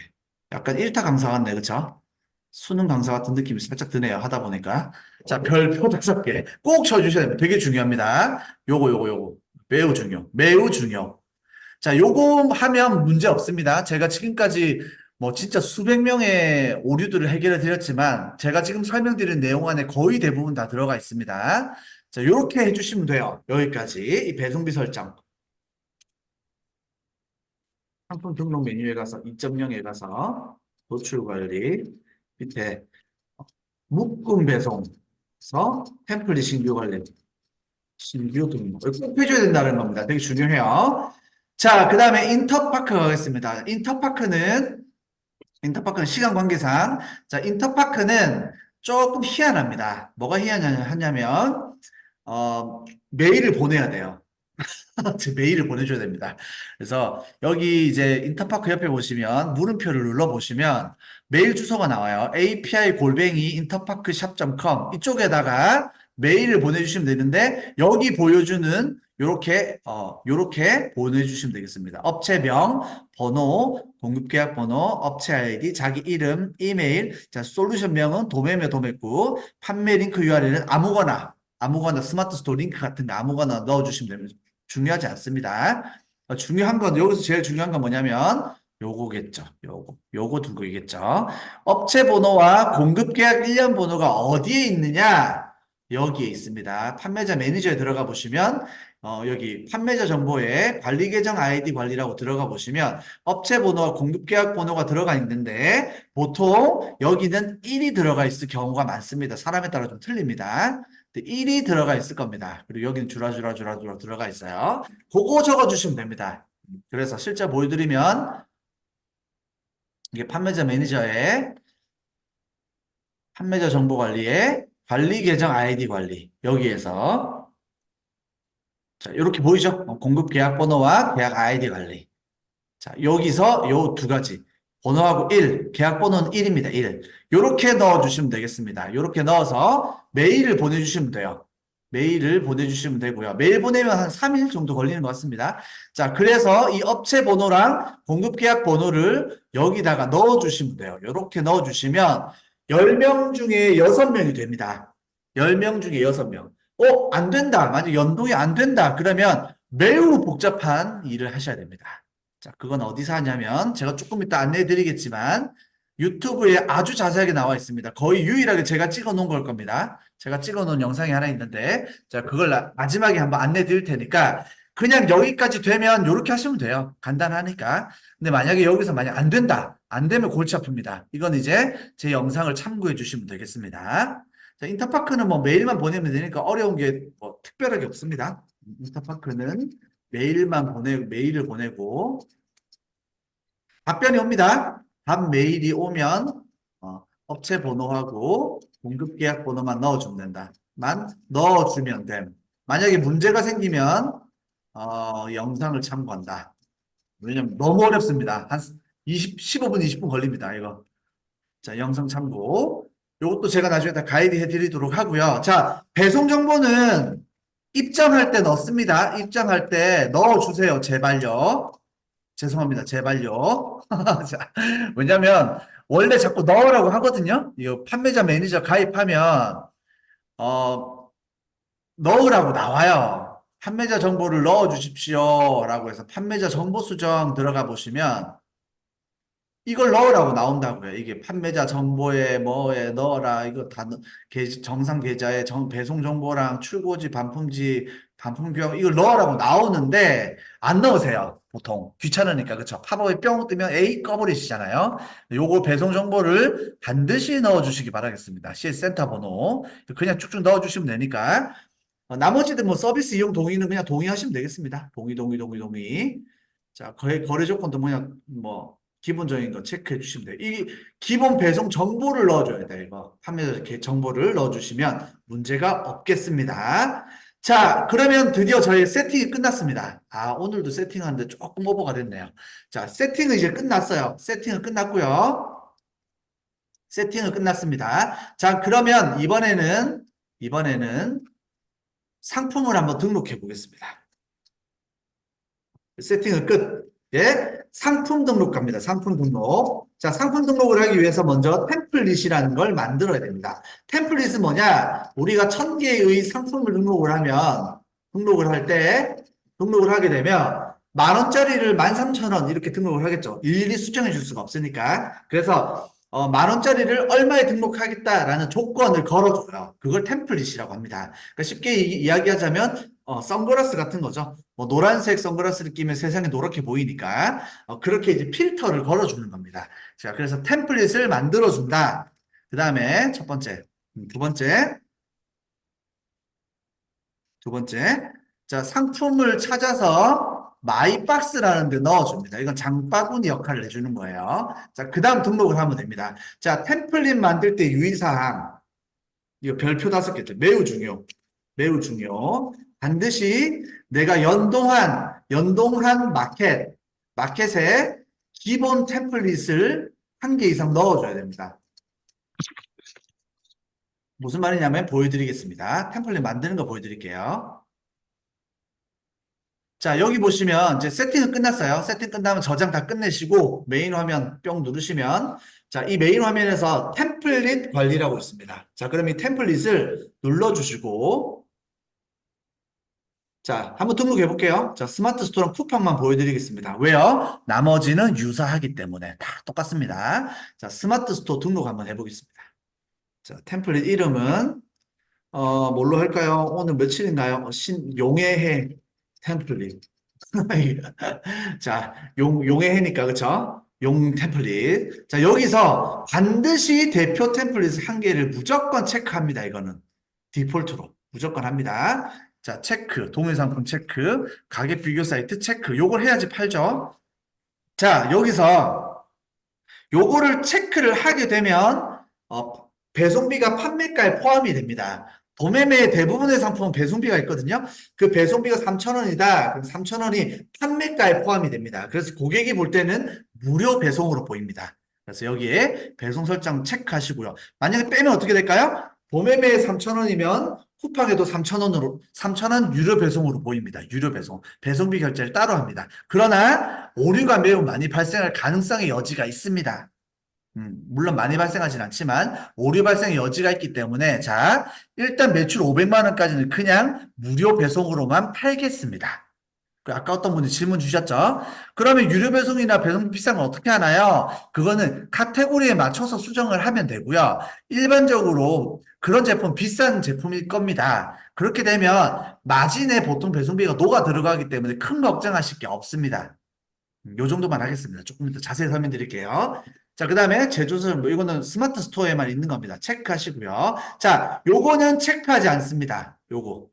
약간 일타 강사 같네, 그쵸? 수능 강사 같은 느낌이 살짝 드네요. 하다 보니까. 자, 별표 5개. 꼭 쳐주셔야 됩니다. 되게 중요합니다. 요거. 매우 중요. 매우 중요. 자, 요거 하면 문제 없습니다. 제가 지금까지 뭐 진짜 수백 명의 오류들을 해결해 드렸지만 제가 지금 설명드린 내용 안에 거의 대부분 다 들어가 있습니다. 자, 요렇게 해주시면 돼요. 여기까지. 이 배송비 설정. 상품 등록 메뉴에 가서 2.0에 가서 노출 관리 밑에 묶음 배송에서 템플릿 신규 관리 신규 등록 꼭 해줘야 된다는 겁니다. 되게 중요해요. 자, 그 다음에 인터파크 가겠습니다. 인터파크는 시간 관계상 자, 인터파크는 조금 희한합니다. 뭐가 희한하냐면 메일을 보내야 돼요. 제 메일을 보내줘야 됩니다. 그래서 여기 이제 인터파크 옆에 보시면 물음표를 눌러보시면 메일 주소가 나와요. api@interparkshop.com 이쪽에다가 메일을 보내주시면 되는데 여기 보여주는 요렇게 보내주시면 되겠습니다. 업체명, 번호, 공급계약 번호, 업체 아이디, 자기 이름, 이메일, 자, 솔루션명은 도매매 도매구, 판매 링크 URL은 아무거나 스마트 스토어 링크 같은 거 아무거나 넣어주시면 됩니다. 중요하지 않습니다. 중요한 건 여기서 제일 중요한 건 뭐냐면 요거겠죠. 요거 두 개겠죠. 업체 번호와 공급 계약 1년 번호가 어디에 있느냐? 여기에 있습니다. 판매자 매니저에 들어가 보시면 여기 판매자 정보에 관리 계정 아이디 관리라고 들어가 보시면 업체 번호와 공급 계약 번호가 들어가 있는데 보통 여기는 1이 들어가 있을 경우가 많습니다. 사람에 따라 좀 틀립니다. 1이 들어가 있을 겁니다. 그리고 여기는 주라주라 들어가 있어요. 그거 적어주시면 됩니다. 그래서 실제 보여드리면 이게 판매자 정보 관리에 관리 계정 아이디 관리 여기에서 자 이렇게 보이죠? 공급 계약 번호와 계약 아이디 관리. 자 여기서 요 두 가지 번호하고 1, 계약 번호는 1입니다. 1. 요렇게 넣어주시면 되겠습니다. 요렇게 넣어서 메일을 보내주시면 돼요. 메일을 보내주시면 되고요. 메일 보내면 한 3일 정도 걸리는 것 같습니다. 자, 그래서 이 업체 번호랑 공급 계약 번호를 여기다가 넣어주시면 돼요. 요렇게 넣어주시면 10명 중에 6명이 됩니다. 10명 중에 6명. 안 된다. 만약 연동이 안 된다. 그러면 매우 복잡한 일을 하셔야 됩니다. 자, 그건 어디서 하냐면 제가 조금 이따 안내해 드리겠지만 유튜브에 아주 자세하게 나와 있습니다. 거의 유일하게 제가 찍어 놓은 걸 겁니다. 제가 찍어 놓은 영상이 하나 있는데 자, 그걸 마지막에 한번 안내해 드릴 테니까 그냥 여기까지 되면 이렇게 하시면 돼요. 간단하니까. 근데 만약에 여기서 만약 안 된다. 안 되면 골치 아픕니다. 이건 이제 제 영상을 참고해 주시면 되겠습니다. 자, 인터파크는 뭐 메일만 보내면 되니까 어려운 게 뭐 특별하게 없습니다. 인터파크는 메일을 보내고 답변이 옵니다. 답 메일이 오면 업체 번호하고 공급 계약 번호만 넣어주면 된다. 넣어주면 됨. 만약에 문제가 생기면 영상을 참고한다. 왜냐면 너무 어렵습니다. 한 15분, 20분 걸립니다. 이거. 자, 영상 참고. 이것도 제가 나중에 다 가이드 해드리도록 하고요. 자, 배송 정보는 입장할 때 넣습니다. 입장할 때 넣어주세요. 제발요. 죄송합니다. 제발요. 자, 왜냐면 원래 자꾸 넣으라고 하거든요. 이거 판매자 매니저 가입하면 넣으라고 나와요. 판매자 정보를 넣어 주십시오. 라고 해서 판매자 정보 수정 들어가 보시면 이걸 넣으라고 나온다고요. 이게 판매자 정보에 뭐에 넣어라. 이거 다 정상 계좌에 배송 정보랑 출고지, 반품지, 반품 규약 이걸 넣으라고 나오는데 안 넣으세요. 보통 귀찮으니까 그쵸? 팝업에 뿅 뜨면 에이 꺼버리시잖아요. 요거 배송 정보를 반드시 넣어주시기 바라겠습니다. CS 센터 번호 그냥 쭉쭉 넣어주시면 되니까 나머지들 뭐 서비스 이용 동의는 그냥 동의하시면 되겠습니다. 동의. 자, 거래 조건도 뭐냐, 뭐, 기본적인 거 체크해 주시면 돼요. 이 기본 배송 정보를 넣어줘야 돼요. 이거. 판매자 이렇게 정보를 넣어주시면 문제가 없겠습니다. 자, 그러면 드디어 저희 세팅이 끝났습니다. 아, 오늘도 세팅하는데 조금 오버가 됐네요. 자, 세팅은 이제 끝났어요. 세팅은 끝났고요. 세팅은 끝났습니다. 자, 그러면 이번에는 상품을 한번 등록해 보겠습니다. 세팅은 끝. 예, 상품 등록 갑니다. 상품 등록. 자, 상품 등록을 하기 위해서 먼저 템플릿이라는 걸 만들어야 됩니다. 템플릿은 뭐냐? 우리가 1000개의 상품을 등록을 할 때, 등록을 하게 되면 10,000원짜리를 13,000원 이렇게 등록을 하겠죠. 일일이 수정해 줄 수가 없으니까. 그래서 10,000원짜리를 얼마에 등록하겠다라는 조건을 걸어줘요. 그걸 템플릿이라고 합니다. 그러니까 쉽게 이야기하자면 선글라스 같은 거죠. 뭐 노란색 선글라스를 끼면 세상이 노랗게 보이니까 그렇게 이제 필터를 걸어주는 겁니다. 자, 그래서 템플릿을 만들어준다. 그 다음에 첫 번째, 두 번째. 자, 상품을 찾아서 마이박스라는 데 넣어줍니다. 이건 장바구니 역할을 해주는 거예요. 자, 그 다음 등록을 하면 됩니다. 자, 템플릿 만들 때 유의사항. 이거 별표 5개죠. 매우 중요. 반드시 내가 연동한 마켓에 기본 템플릿을 1개 이상 넣어줘야 됩니다. 무슨 말이냐면 보여드리겠습니다. 템플릿 만드는 거 보여드릴게요. 자, 여기 보시면 이제 세팅은 끝났어요. 세팅 끝나면 저장 다 끝내시고 메인 화면 뿅 누르시면 자, 이 메인 화면에서 템플릿 관리라고 있습니다. 자, 그럼 이 템플릿을 눌러주시고 자, 한번 등록해 볼게요. 자, 스마트 스토어랑 쿠팡만 보여드리겠습니다. 왜요? 나머지는 유사하기 때문에 다 똑같습니다. 자, 스마트 스토어 등록 한번 해보겠습니다. 자, 템플릿 이름은 뭘로 할까요? 오늘 며칠인가요? 용해해 템플릿. 자, 용의 해니까, 그쵸? 용 템플릿. 자, 여기서 반드시 대표 템플릿 1개를 무조건 체크합니다. 이거는. 디폴트로. 무조건 합니다. 자, 체크. 동일 상품 체크. 가격 비교 사이트 체크. 요걸 해야지 팔죠. 자, 여기서 요거를 체크를 하게 되면, 배송비가 판매가에 포함이 됩니다. 도매매의 대부분의 상품은 배송비가 있거든요. 그 배송비가 3,000원이다. 그럼 3,000원이 판매가에 포함이 됩니다. 그래서 고객이 볼 때는 무료 배송으로 보입니다. 그래서 여기에 배송 설정 체크하시고요. 만약에 빼면 어떻게 될까요? 도매매에 3,000원이면 쿠팡에도 3,000원 유료 배송으로 보입니다. 유료 배송. 배송비 결제를 따로 합니다. 그러나 오류가 매우 많이 발생할 가능성의 여지가 있습니다. 물론 많이 발생하진 않지만 오류 발생의 여지가 있기 때문에 자, 일단 매출 500만 원까지는 그냥 무료 배송으로만 팔겠습니다. 아까 어떤 분이 질문 주셨죠? 그러면 유료 배송이나 배송비 비싼 건 어떻게 하나요? 그거는 카테고리에 맞춰서 수정을 하면 되고요. 일반적으로 그런 제품 비싼 제품일 겁니다. 그렇게 되면 마진에 보통 배송비가 녹아 들어가기 때문에 큰 걱정하실 게 없습니다. 요 정도만 하겠습니다. 조금 더 자세히 설명드릴게요. 자, 그 다음에 제조선, 뭐 이거는 스마트 스토어에만 있는 겁니다. 체크하시고요. 자, 요거는 체크하지 않습니다. 요거.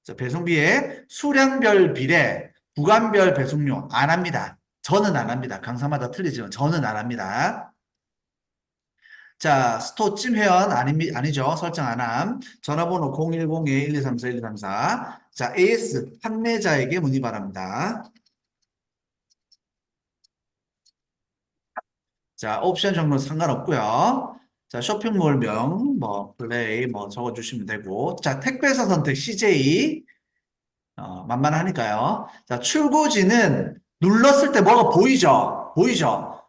자, 배송비에 수량별 비례, 구간별 배송료 안 합니다. 저는 안 합니다. 강사마다 틀리지만 저는 안 합니다. 자, 스토어 찜 회원 아니죠. 설정 안 함. 전화번호 010-1234-1234. 자, AS 판매자에게 문의 바랍니다. 자, 옵션 정도는 상관없고요. 자, 쇼핑몰명, 뭐, 플레이, 뭐, 적어주시면 되고. 자, 택배사 선택 CJ. 만만하니까요. 자, 출고지는 눌렀을 때 뭐가 보이죠?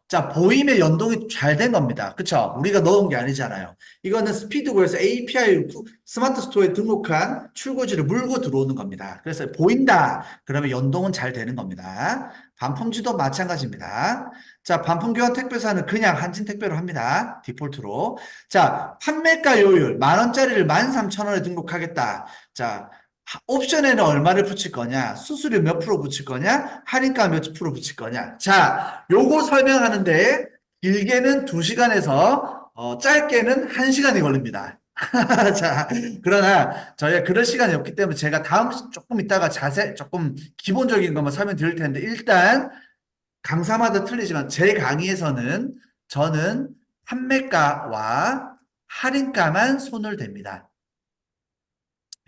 자, 보임의 연동이 잘 된 겁니다. 그쵸? 우리가 넣은 게 아니잖아요. 이거는 스피드고에서 API 스마트 스토어에 등록한 출고지를 물고 들어오는 겁니다. 그래서 보인다. 그러면 연동은 잘 되는 겁니다. 반품지도 마찬가지입니다. 자, 반품 교환 택배사는 그냥 한진 택배로 합니다. 디폴트로. 자, 판매가 요율 10,000원짜리를 13,000원에 등록하겠다. 자, 옵션에는 얼마를 붙일 거냐, 수수료 몇 프로 붙일 거냐, 할인가 몇 프로 붙일 거냐. 자, 요거 설명하는데 길게는 2시간에서 짧게는 1시간이 걸립니다. 자, 그러나 저희가 그럴 시간이 없기 때문에 제가 다음 조금 있다가 조금 기본적인 것만 설명드릴 텐데 일단 강사마다 틀리지만 제 강의에서는 저는 판매가와 할인가만 손을 댑니다.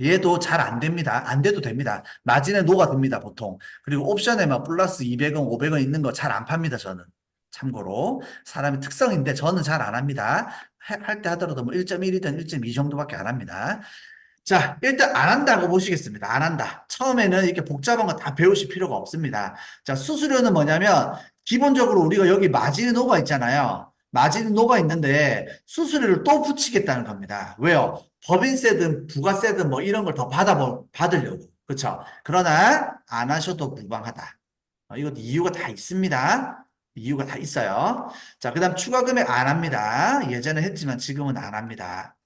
얘도 잘 안 됩니다. 안 돼도 됩니다. 마진에 녹아듭니다, 보통. 그리고 옵션에 막 플러스 200원, 500원 있는 거 잘 안 팝니다, 저는. 참고로. 사람의 특성인데 저는 잘 안 합니다. 할 때 하더라도 뭐 1.1이든 1.2 정도밖에 안 합니다. 자, 일단 안 한다고 보시겠습니다. 안 한다. 처음에는 이렇게 복잡한 거 다 배우실 필요가 없습니다. 자, 수수료는 뭐냐면 기본적으로 우리가 여기 마진이 녹아 있잖아요. 마진이 녹아 있는데 수수료를 또 붙이겠다는 겁니다. 왜요? 법인세든 부가세든 뭐 이런 걸 더 받으려고. 그렇죠? 그러나 안 하셔도 무방하다. 이것 이유가 다 있습니다. 이유가 다 있어요. 자, 그다음 추가 금액 안 합니다. 예전에 했지만 지금은 안 합니다.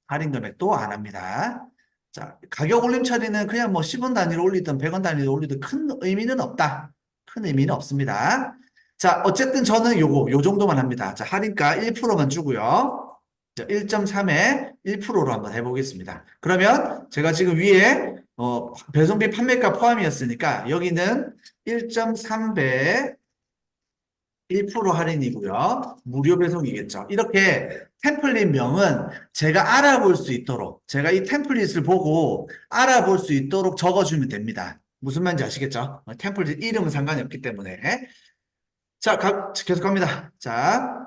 할인 금액도 안 합니다. 자, 가격 올림 처리는 그냥 뭐 10원 단위로 올리든 100원 단위로 올리든 큰 의미는 없다. 큰 의미는 없습니다. 자, 어쨌든 저는 요 정도만 합니다. 자, 할인가 1%만 주고요. 자, 1.3에 1%로 한번 해보겠습니다. 그러면 제가 지금 위에 배송비 판매가 포함이었으니까 여기는 1.3배 1% 할인이고요. 무료 배송이겠죠. 이렇게 템플릿명은 제가 알아볼 수 있도록 제가 이 템플릿을 보고 알아볼 수 있도록 적어주면 됩니다. 무슨 말인지 아시겠죠? 템플릿 이름은 상관이 없기 때문에. 자, 계속 갑니다. 자,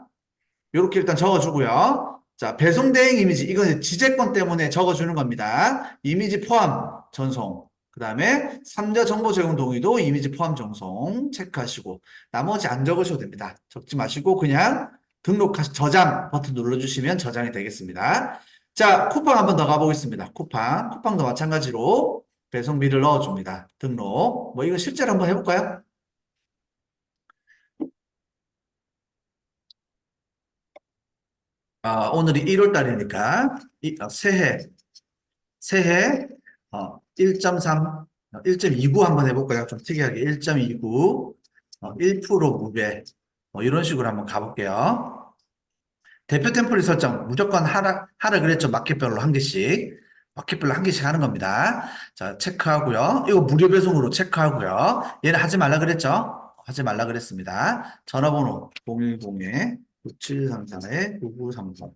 이렇게 일단 적어주고요. 자, 배송 대행 이미지. 이건 지재권 때문에 적어주는 겁니다. 이미지 포함 전송. 그 다음에 3자 정보 제공 동의도 이미지 포함 전송 체크하시고 나머지 안 적으셔도 됩니다. 적지 마시고 그냥 저장 버튼 눌러주시면 저장이 되겠습니다. 자, 쿠팡 한번 더 가보겠습니다. 쿠팡도 마찬가지로 배송비를 넣어줍니다. 등록. 뭐 이거 실제로 한번 해볼까요? 오늘이 1월 달이니까 새해 1.3, 1.29 한번 해볼까요? 좀 특이하게 1.29, 1% 무배 이런 식으로 한번 가볼게요. 대표 템플릿 설정 무조건 하라 그랬죠. 마켓별로 한 개씩. 마켓별로 한 개씩 하는 겁니다. 자, 체크하고요. 이거 무료 배송으로 체크하고요. 얘는 하지 말라 그랬죠? 하지 말라 그랬습니다. 전화번호 010-6734-9930.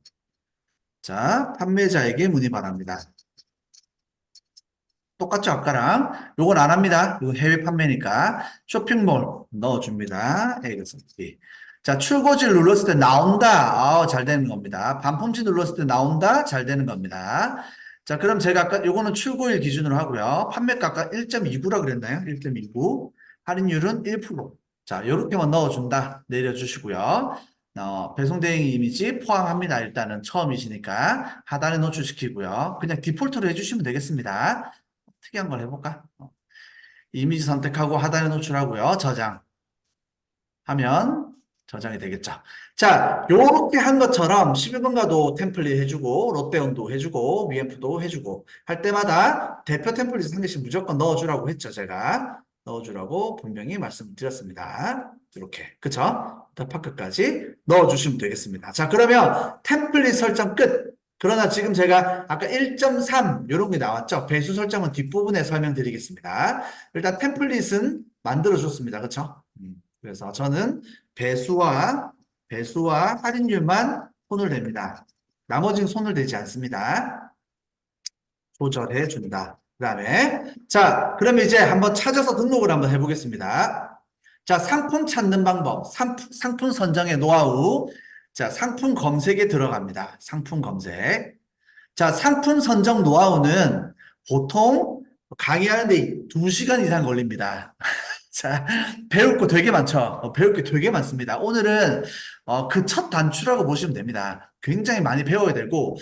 자, 판매자에게 문의 바랍니다. 똑같죠, 아까랑. 요건 안 합니다. 이거 해외 판매니까. 쇼핑몰 넣어줍니다. X기. 자, 출고지를 눌렀을 때 나온다. 잘 되는 겁니다. 반품지 눌렀을 때 나온다. 잘 되는 겁니다. 자, 그럼 제가 아까 요거는 출고일 기준으로 하고요. 판매가 아까 1.29라 그랬나요? 1.29. 할인율은 1%. 자, 요렇게만 넣어준다. 내려주시고요. 배송 대행 이미지 포함합니다. 일단은 처음이시니까 하단에 노출시키고요. 그냥 디폴트로 해주시면 되겠습니다. 특이한 걸 해볼까? 이미지 선택하고 하단에 노출하고요. 저장하면 저장이 되겠죠. 자, 요렇게 한 것처럼 11번가도 템플릿 해주고 롯데온도 해주고 위엠프도 해주고 할 때마다 대표 템플릿 한 개씩 무조건 넣어주라고 했죠. 제가 넣어주라고 분명히 말씀드렸습니다. 이렇게 그쵸? 파크까지 넣어주시면 되겠습니다. 자, 그러면 템플릿 설정 끝. 그러나 지금 제가 아까 1.3 이런 게 나왔죠. 배수 설정은 뒷부분에 설명드리겠습니다. 일단 템플릿은 만들어줬습니다. 그쵸? 그래서 저는 배수와 할인율만 손을 댑니다. 나머지는 손을 대지 않습니다. 조절해 준다. 그 다음에 자, 그러면 이제 한번 찾아서 등록을 한번 해보겠습니다. 자, 상품 찾는 방법, 상품 선정의 노하우. 자, 상품 검색에 들어갑니다. 상품 검색. 자, 상품 선정 노하우는 보통 강의하는데 2시간 이상 걸립니다. 자, 배울 거 되게 많죠? 배울 게 되게 많습니다. 오늘은 그 첫 단추라고 보시면 됩니다. 굉장히 많이 배워야 되고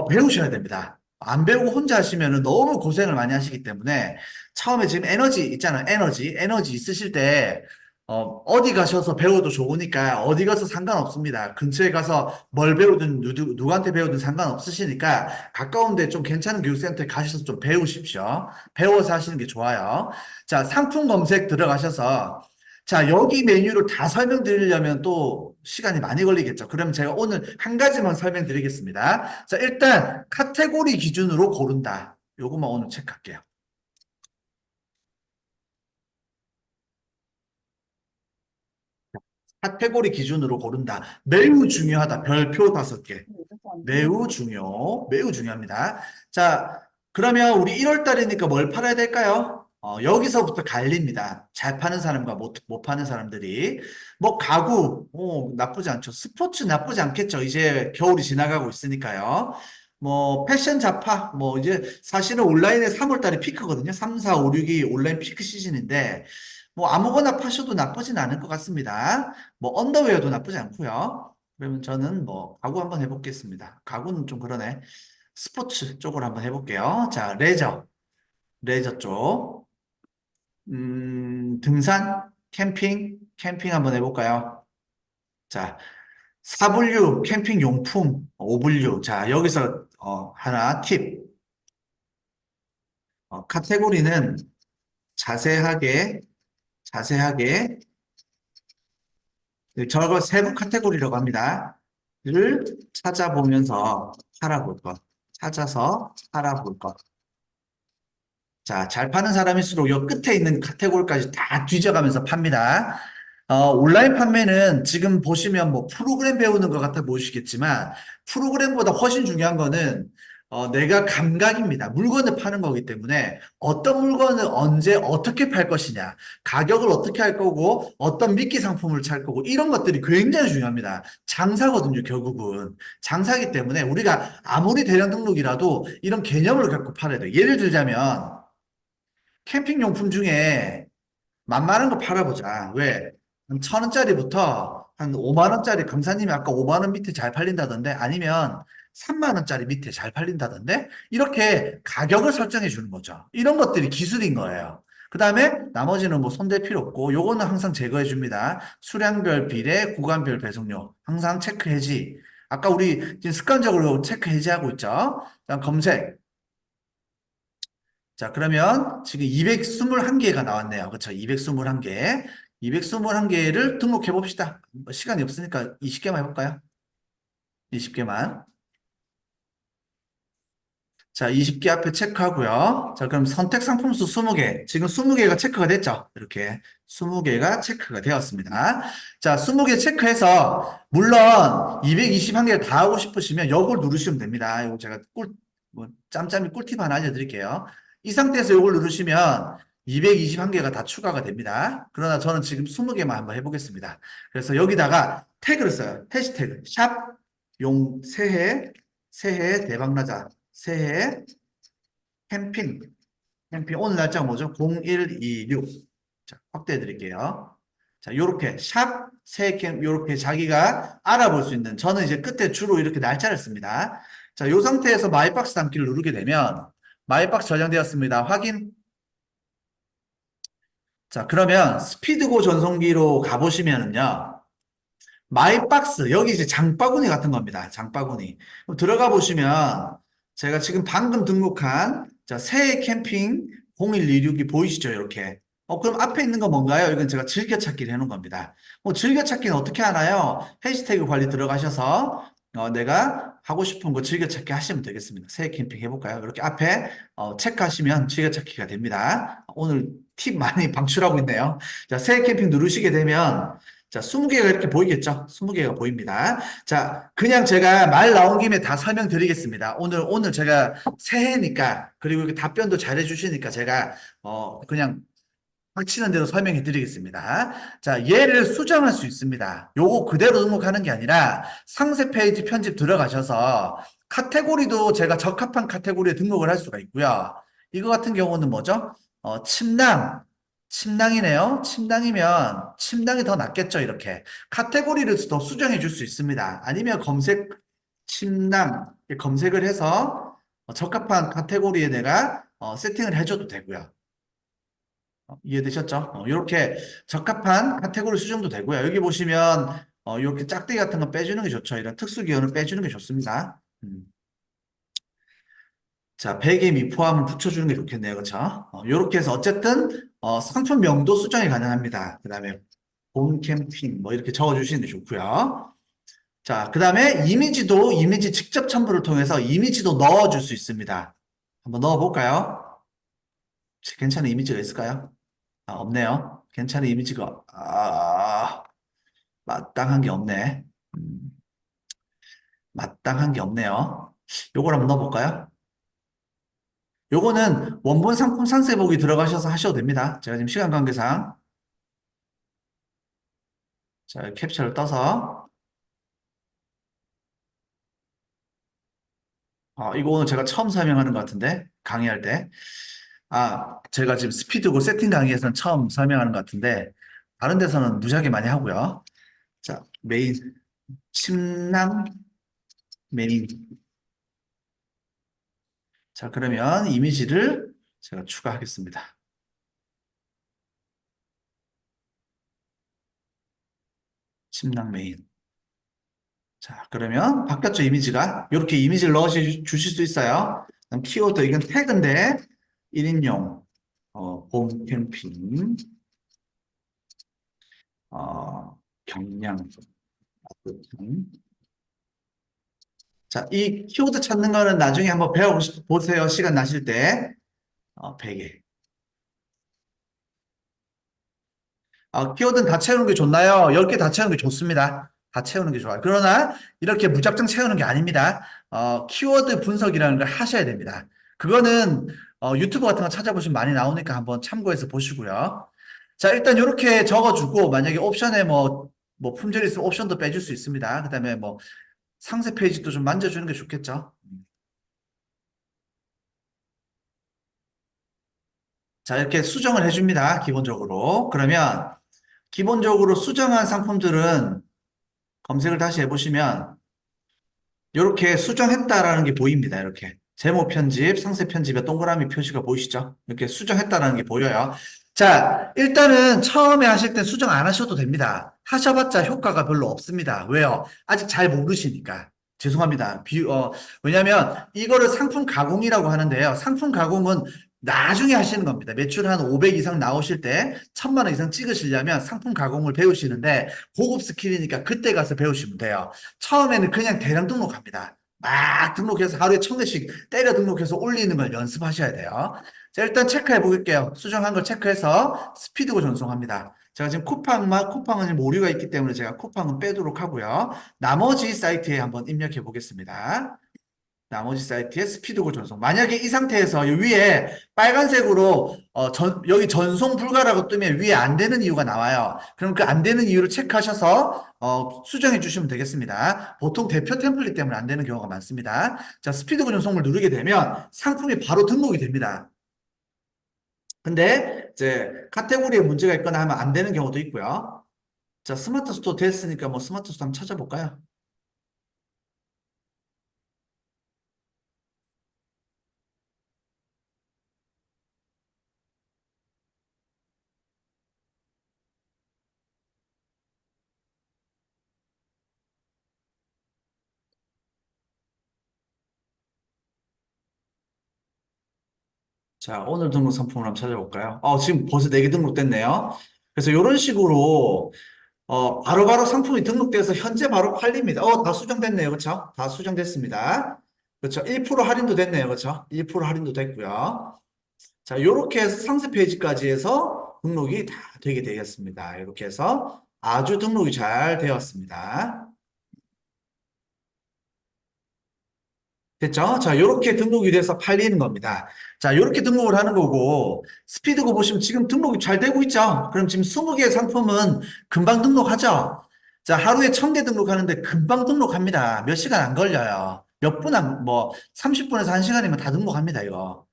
배우셔야 됩니다. 안 배우고 혼자 하시면 너무 고생을 많이 하시기 때문에 처음에 지금 에너지 있잖아요. 에너지 있으실 때 어디 가셔서 배워도 좋으니까 어디 가서 상관없습니다. 근처에 가서 뭘 배우든 누구한테 배우든 상관없으시니까 가까운 데 좀 괜찮은 교육센터에 가셔서 좀 배우십시오. 배워서 하시는 게 좋아요. 자, 상품 검색 들어가셔서 자, 여기 메뉴를 다 설명드리려면 또 시간이 많이 걸리겠죠. 그럼 제가 오늘 한 가지만 설명드리겠습니다. 자, 일단 카테고리 기준으로 고른다. 요것만 오늘 체크할게요. 카테고리 기준으로 고른다. 매우 중요하다. 별표 5개. 매우 중요합니다. 자, 그러면 우리 1월 달이니까 뭘 팔아야 될까요? 여기서부터 갈립니다. 잘 파는 사람과 못 파는 사람들이. 뭐, 가구, 나쁘지 않죠. 스포츠 나쁘지 않겠죠. 이제 겨울이 지나가고 있으니까요. 뭐, 패션 잡화, 뭐, 이제 사실은 온라인에 3월 달이 피크거든요. 3, 4, 5, 6이 온라인 피크 시즌인데, 뭐, 아무거나 파셔도 나쁘진 않을 것 같습니다. 뭐, 언더웨어도 나쁘지 않고요. 그러면 저는 뭐 가구 한번 해보겠습니다. 가구는 좀 그러네. 스포츠 쪽으로 한번 해볼게요. 자, 레저 쪽. 등산, 캠핑 한번 해볼까요? 자, 4분류 캠핑 용품, 5분류. 자, 여기서 하나 팁. 카테고리는 자세하게, 자세하게 저거 세부 카테고리라고 합니다. 를 찾아보면서 팔아볼 것. 찾아서 팔아볼 것. 자, 잘 파는 사람일수록 요 끝에 있는 카테고리까지 다 뒤져가면서 팝니다. 온라인 판매는 지금 보시면 뭐 프로그램 배우는 것 같아 보이시겠지만 프로그램보다 훨씬 중요한 거는 내가 감각입니다. 물건을 파는 거기 때문에 어떤 물건을 언제 어떻게 팔 것이냐, 가격을 어떻게 할 거고 어떤 미끼 상품을 찰 거고 이런 것들이 굉장히 중요합니다. 장사거든요, 결국은. 장사기 때문에 우리가 아무리 대량 등록이라도 이런 개념을 갖고 팔아야 돼요. 예를 들자면 캠핑용품 중에 만만한 거 팔아보자. 왜? 한 1,000원짜리부터 한 5만 원짜리 강사님이 아까 5만 원 밑에 잘 팔린다던데 아니면 3만 원짜리 밑에 잘 팔린다던데 이렇게 가격을 설정해 주는 거죠. 이런 것들이 기술인 거예요. 그 다음에 나머지는 뭐 손댈 필요 없고 요거는 항상 제거해 줍니다. 수량별 비례, 구간별 배송료 항상 체크 해지. 아까 우리 지금 습관적으로 체크 해지하고 있죠. 그다음 검색. 자, 그러면 지금 221개가 나왔네요. 그렇죠? 221개. 221개를 등록해 봅시다. 뭐 시간이 없으니까 20개만 해볼까요? 20개만. 자, 20개 앞에 체크하고요. 자, 그럼 선택 상품수 20개. 지금 20개가 체크가 됐죠? 이렇게 20개가 체크가 되었습니다. 자, 20개 체크해서 물론 221개 다 하고 싶으시면 이걸 누르시면 됩니다. 이거 제가 짬짬이 꿀팁 하나 알려드릴게요. 이 상태에서 이걸 누르시면 221개가 다 추가가 됩니다. 그러나 저는 지금 20개만 한번 해보겠습니다. 그래서 여기다가 태그를 써요. 해시태그 샵 용 새해 대박나자 새해 캠핑 오늘 날짜가 뭐죠? 0126. 자, 확대해 드릴게요. 자, 요렇게 샵 새해 캠 요렇게 자기가 알아볼 수 있는 저는 이제 끝에 주로 이렇게 날짜를 씁니다. 자, 요 상태에서 마이박스 담기를 누르게 되면 마이박스 저장되었습니다. 확인. 자, 그러면 스피드고 전송기로 가보시면은요. 마이박스, 여기 이제 장바구니 같은 겁니다. 장바구니. 그럼 들어가 보시면 제가 지금 방금 등록한 자, 새해 캠핑 0126이 보이시죠? 이렇게. 그럼 앞에 있는 거 뭔가요? 이건 제가 즐겨찾기를 해놓은 겁니다. 즐겨찾기는 어떻게 하나요? 해시태그 관리 들어가셔서 내가 하고 싶은 거 즐겨찾기 하시면 되겠습니다. 새해 캠핑 해볼까요? 이렇게 앞에 체크하시면 즐겨찾기가 됩니다. 오늘 팁 많이 방출하고 있네요. 자, 새해 캠핑 누르시게 되면 자, 20개가 이렇게 보이겠죠? 20개가 보입니다. 자, 그냥 제가 말 나온 김에 다 설명드리겠습니다. 오늘 제가 새해니까, 그리고 이렇게 답변도 잘해 주시니까 제가, 그냥 빡치는 대로 설명해 드리겠습니다. 자, 얘를 수정할 수 있습니다. 요거 그대로 등록하는 게 아니라 상세 페이지 편집 들어가셔서 카테고리도 제가 적합한 카테고리에 등록을 할 수가 있고요. 이거 같은 경우는 뭐죠? 침낭이네요. 침낭이면 침낭이 더 낫겠죠, 이렇게. 카테고리를 더 수정해 줄 수 있습니다. 아니면 침낭, 검색을 해서 적합한 카테고리에 내가 세팅을 해줘도 되고요. 이해되셨죠? 이렇게 적합한 카테고리 수정도 되고요. 여기 보시면 이렇게 짝대기 같은 거 빼주는 게 좋죠. 이런 특수 기호는 빼주는 게 좋습니다. 자, 베개 미포함을 붙여주는 게 좋겠네요. 그렇죠? 이렇게 해서 어쨌든 상품명도 수정이 가능합니다. 그 다음에 봄 캠핑 뭐 이렇게 적어주시는 게 좋고요. 자, 그 다음에 이미지도 이미지 직접 첨부를 통해서 이미지도 넣어줄 수 있습니다. 한번 넣어볼까요? 괜찮은 이미지가 있을까요? 없네요. 괜찮은 이미지가 마땅한 게 없네. 음, 마땅한 게 없네요. 요걸 한번 넣어볼까요? 요거는 원본 상품 상세 보기 들어가셔서 하셔도 됩니다. 제가 지금 시간 관계상 자, 캡처를 떠서 이거 오늘 제가 처음 설명하는 것 같은데 강의할 때 제가 지금 스피드고 세팅 강의에서는 처음 설명하는 것 같은데 다른 데서는 무지하게 많이 하고요. 자, 메인 침낭 메인 자, 그러면 이미지를 제가 추가하겠습니다. 침낭 메인. 자, 그러면 바뀌었죠, 이미지가. 이렇게 이미지를 넣어 주실 수 있어요. 그다음 키워드, 이건 태그인데, 1인용, 봄 캠핑, 경량, 자, 이 키워드 찾는 거는 나중에 한번 배워보세요. 시간 나실 때. 베개. 키워드는 다 채우는 게 좋나요? 10개 다 채우는 게 좋습니다. 다 채우는 게 좋아요. 그러나 이렇게 무작정 채우는 게 아닙니다. 키워드 분석이라는 걸 하셔야 됩니다. 그거는 유튜브 같은 거 찾아보시면 많이 나오니까 한번 참고해서 보시고요. 자, 일단 이렇게 적어주고 만약에 옵션에 뭐 품절이 있으면 옵션도 빼줄 수 있습니다. 그다음에 뭐 상세 페이지도 좀 만져주는 게 좋겠죠. 자, 이렇게 수정을 해줍니다. 기본적으로. 그러면 기본적으로 수정한 상품들은 검색을 다시 해보시면 이렇게 수정했다라는 게 보입니다. 이렇게 제목 편집, 상세 편집에 동그라미 표시가 보이시죠? 이렇게 수정했다라는 게 보여요. 자, 일단은 처음에 하실 땐 수정 안 하셔도 됩니다. 하셔봤자 효과가 별로 없습니다. 왜요? 아직 잘 모르시니까. 죄송합니다. 왜냐면 이거를 상품 가공이라고 하는데요. 상품 가공은 나중에 하시는 겁니다. 매출 한 500 이상 나오실 때 1000만 원 이상 찍으시려면 상품 가공을 배우시는데 고급 스킬이니까 그때 가서 배우시면 돼요. 처음에는 그냥 대량 등록합니다. 막 등록해서 하루에 1000개씩 때려 등록해서 올리는 걸 연습하셔야 돼요. 자, 일단 체크해 볼게요. 수정한 걸 체크해서 스피드고 전송합니다. 제가 지금 쿠팡은 지금 오류가 있기 때문에 제가 쿠팡은 빼도록 하고요. 나머지 사이트에 한번 입력해 보겠습니다. 나머지 사이트에 스피드고 전송. 만약에 이 상태에서 이 위에 빨간색으로 여기 전송 불가라고 뜨면 위에 안 되는 이유가 나와요. 그럼 그 안 되는 이유를 체크하셔서 수정해 주시면 되겠습니다. 보통 대표 템플릿 때문에 안 되는 경우가 많습니다. 자, 스피드고 전송을 누르게 되면 상품이 바로 등록이 됩니다. 근데 이제 카테고리에 문제가 있거나 하면 안 되는 경우도 있고요. 자, 스마트 스토어 됐으니까 뭐 스마트 스토어 한번 찾아볼까요? 자, 오늘 등록 상품을 한번 찾아볼까요? 지금 벌써 4개 등록됐네요. 그래서 이런 식으로 바로바로 상품이 등록돼서 현재 바로 팔립니다. 다 수정됐네요. 그렇죠? 다 수정됐습니다. 그렇죠? 1% 할인도 됐네요. 그렇죠? 1% 할인도 됐고요. 자, 이렇게 해서 상세 페이지까지 해서 등록이 다 되게 되겠습니다. 이렇게 해서 아주 등록이 잘 되었습니다. 됐죠? 자, 이렇게 등록이 돼서 팔리는 겁니다. 자, 이렇게 등록을 하는 거고, 스피드고 보시면 지금 등록이 잘 되고 있죠? 그럼 지금 20개 상품은 금방 등록하죠? 자, 하루에 1000개 등록하는데 금방 등록합니다. 몇 시간 안 걸려요. 뭐, 30분에서 1시간이면 다 등록합니다, 이거.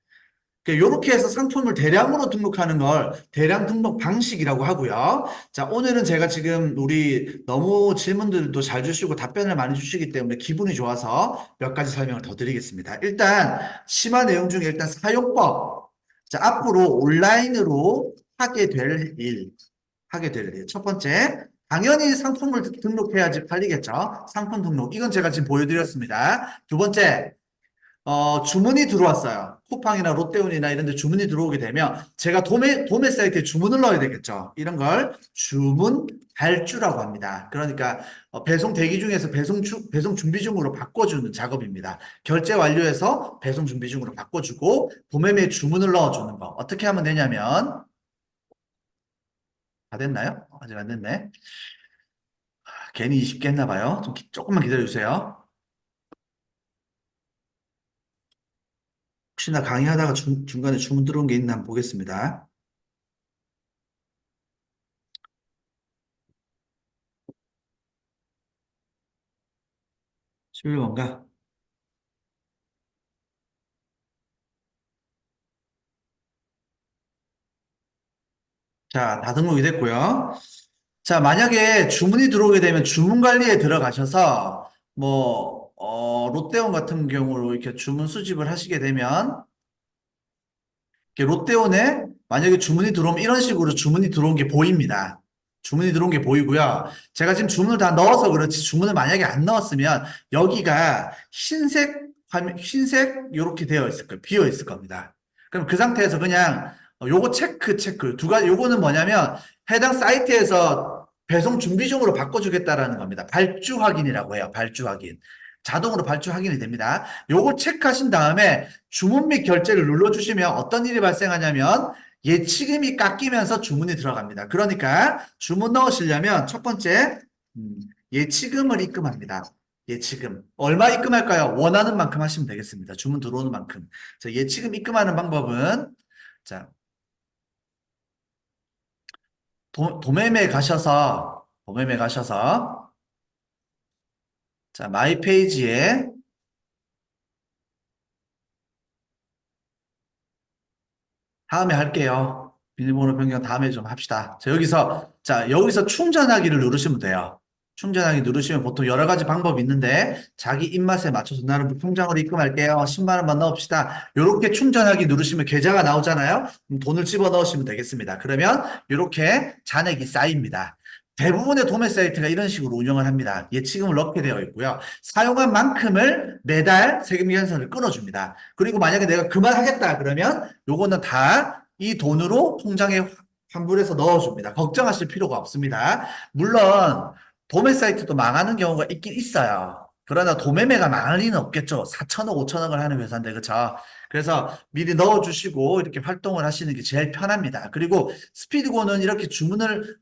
이렇게 해서 상품을 대량으로 등록하는 걸 대량 등록 방식이라고 하고요. 자, 오늘은 제가 지금 우리 너무 질문들도 잘 주시고 답변을 많이 주시기 때문에 기분이 좋아서 몇 가지 설명을 더 드리겠습니다. 일단 심화 내용 중에 일단 사용법. 자, 앞으로 온라인으로 하게 될 일. 하게 될 일. 첫 번째, 당연히 상품을 등록해야지 팔리겠죠. 상품 등록. 이건 제가 지금 보여드렸습니다. 두 번째, 주문이 들어왔어요. 쿠팡이나 롯데온이나 이런 데 주문이 들어오게 되면 제가 도매 사이트에 주문을 넣어야 되겠죠. 이런 걸 주문 발주라고 합니다. 그러니까 배송 대기 중에서 배송 준비 중으로 바꿔주는 작업입니다. 결제 완료해서 배송 준비 중으로 바꿔주고 도매매에 주문을 넣어주는 거. 어떻게 하면 되냐면 다 됐나요? 아직 안 됐네. 괜히 20개 했나 봐요. 조금만 기다려주세요. 혹시나 강의하다가 중간에 주문 들어온 게 있나 한번 보겠습니다. 11번가? 자, 다 등록이 됐고요. 자, 만약에 주문이 들어오게 되면 주문 관리에 들어가셔서 롯데온 같은 경우로 이렇게 주문 수집을 하시게 되면 이렇게 롯데온에 만약에 주문이 들어오면 이런 식으로 주문이 들어온 게 보입니다. 주문이 들어온 게 보이고요. 제가 지금 주문을 다 넣어서 그렇지 주문을 만약에 안 넣었으면 여기가 흰색 이렇게 되어 있을 거예요. 비어 있을 겁니다. 그럼 그 상태에서 그냥 요거 체크 두 가지 요거는 뭐냐면 해당 사이트에서 배송 준비 중으로 바꿔주겠다라는 겁니다. 발주 확인이라고 해요. 발주 확인. 자동으로 발주 확인이 됩니다. 요걸 체크하신 다음에 주문 및 결제를 눌러주시면 어떤 일이 발생하냐면 예치금이 깎이면서 주문이 들어갑니다. 그러니까 주문 넣으시려면 첫 번째 예치금을 입금합니다. 예치금. 얼마 입금할까요? 원하는 만큼 하시면 되겠습니다. 주문 들어오는 만큼. 자, 예치금 입금하는 방법은 자, 도매매 가셔서 자, 마이 페이지에 다음에 할게요. 비밀번호 변경 다음에 좀 합시다. 자, 여기서 충전하기를 누르시면 돼요. 충전하기 누르시면 보통 여러 가지 방법이 있는데, 자기 입맛에 맞춰서 나는 통장으로 입금할게요. 10만 원만 넣읍시다. 이렇게 충전하기 누르시면 계좌가 나오잖아요. 그럼 돈을 집어 넣으시면 되겠습니다. 그러면 이렇게 잔액이 쌓입니다. 대부분의 도매 사이트가 이런 식으로 운영을 합니다. 예치금을 넣게 되어 있고요. 사용한 만큼을 매달 세금 계산서를 끊어줍니다. 그리고 만약에 내가 그만하겠다 그러면 요거는 다 이 돈으로 통장에 환불해서 넣어줍니다. 걱정하실 필요가 없습니다. 물론 도매 사이트도 망하는 경우가 있긴 있어요. 그러나 도매매가 망할 리는 없겠죠. 4천억, 5천억을 하는 회사인데, 그렇죠? 그래서 미리 넣어주시고 이렇게 활동을 하시는 게 제일 편합니다. 그리고 스피드고는 이렇게 주문을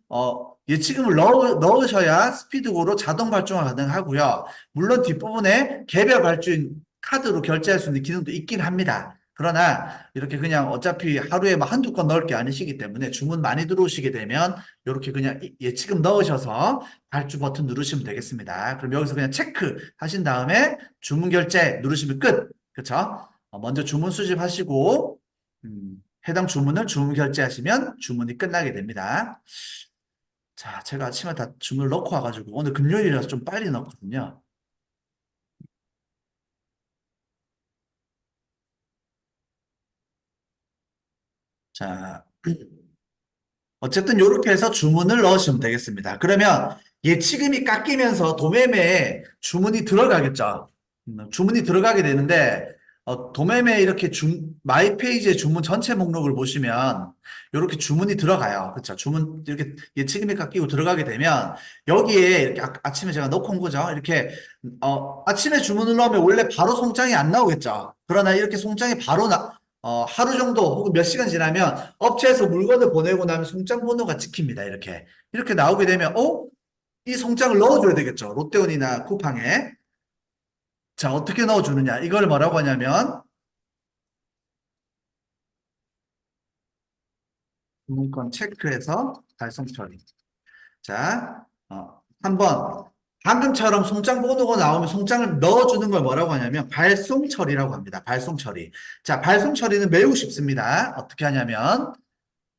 예치금을 넣으셔야 스피드고로 자동 발주가 가능하고요. 물론 뒷부분에 개별 발주인 카드로 결제할 수 있는 기능도 있긴 합니다. 그러나 이렇게 그냥 어차피 하루에 막 한두 건 넣을 게 아니시기 때문에 주문 많이 들어오시게 되면 이렇게 그냥 예치금 넣으셔서 발주 버튼 누르시면 되겠습니다. 그럼 여기서 그냥 체크 하신 다음에 주문 결제 누르시면 끝. 그렇죠? 먼저 주문 수집하시고 해당 주문을 주문 결제하시면 주문이 끝나게 됩니다. 자, 제가 아침에 다 주문을 넣고 와가지고 오늘 금요일이라서 좀 빨리 넣었거든요. 자, 어쨌든 이렇게 해서 주문을 넣으시면 되겠습니다. 그러면 예치금이 깎이면서 도매매에 주문이 들어가겠죠. 주문이 들어가게 되는데 도매매 이렇게 마이 페이지의 주문 전체 목록을 보시면 이렇게 주문이 들어가요. 그렇죠. 주문 이렇게 예치금이 깎이고 들어가게 되면 여기에 이렇게 아침에 제가 넣고 온 거죠. 이렇게 아침에 주문을 넣으면 원래 바로 송장이 안 나오겠죠. 그러나 이렇게 송장이 바로 하루 정도 혹은 몇 시간 지나면 업체에서 물건을 보내고 나면 송장 번호가 찍힙니다. 이렇게 나오게 되면 이 송장을 넣어줘야 되겠죠. 롯데온이나 쿠팡에. 자, 어떻게 넣어주느냐. 이걸 뭐라고 하냐면 주문권 체크해서 달성 처리. 자, 한번 방금처럼 송장 번호가 나오면 송장을 넣어주는 걸 뭐라고 하냐면 발송 처리라고 합니다. 발송 처리. 자, 발송 처리는 매우 쉽습니다. 어떻게 하냐면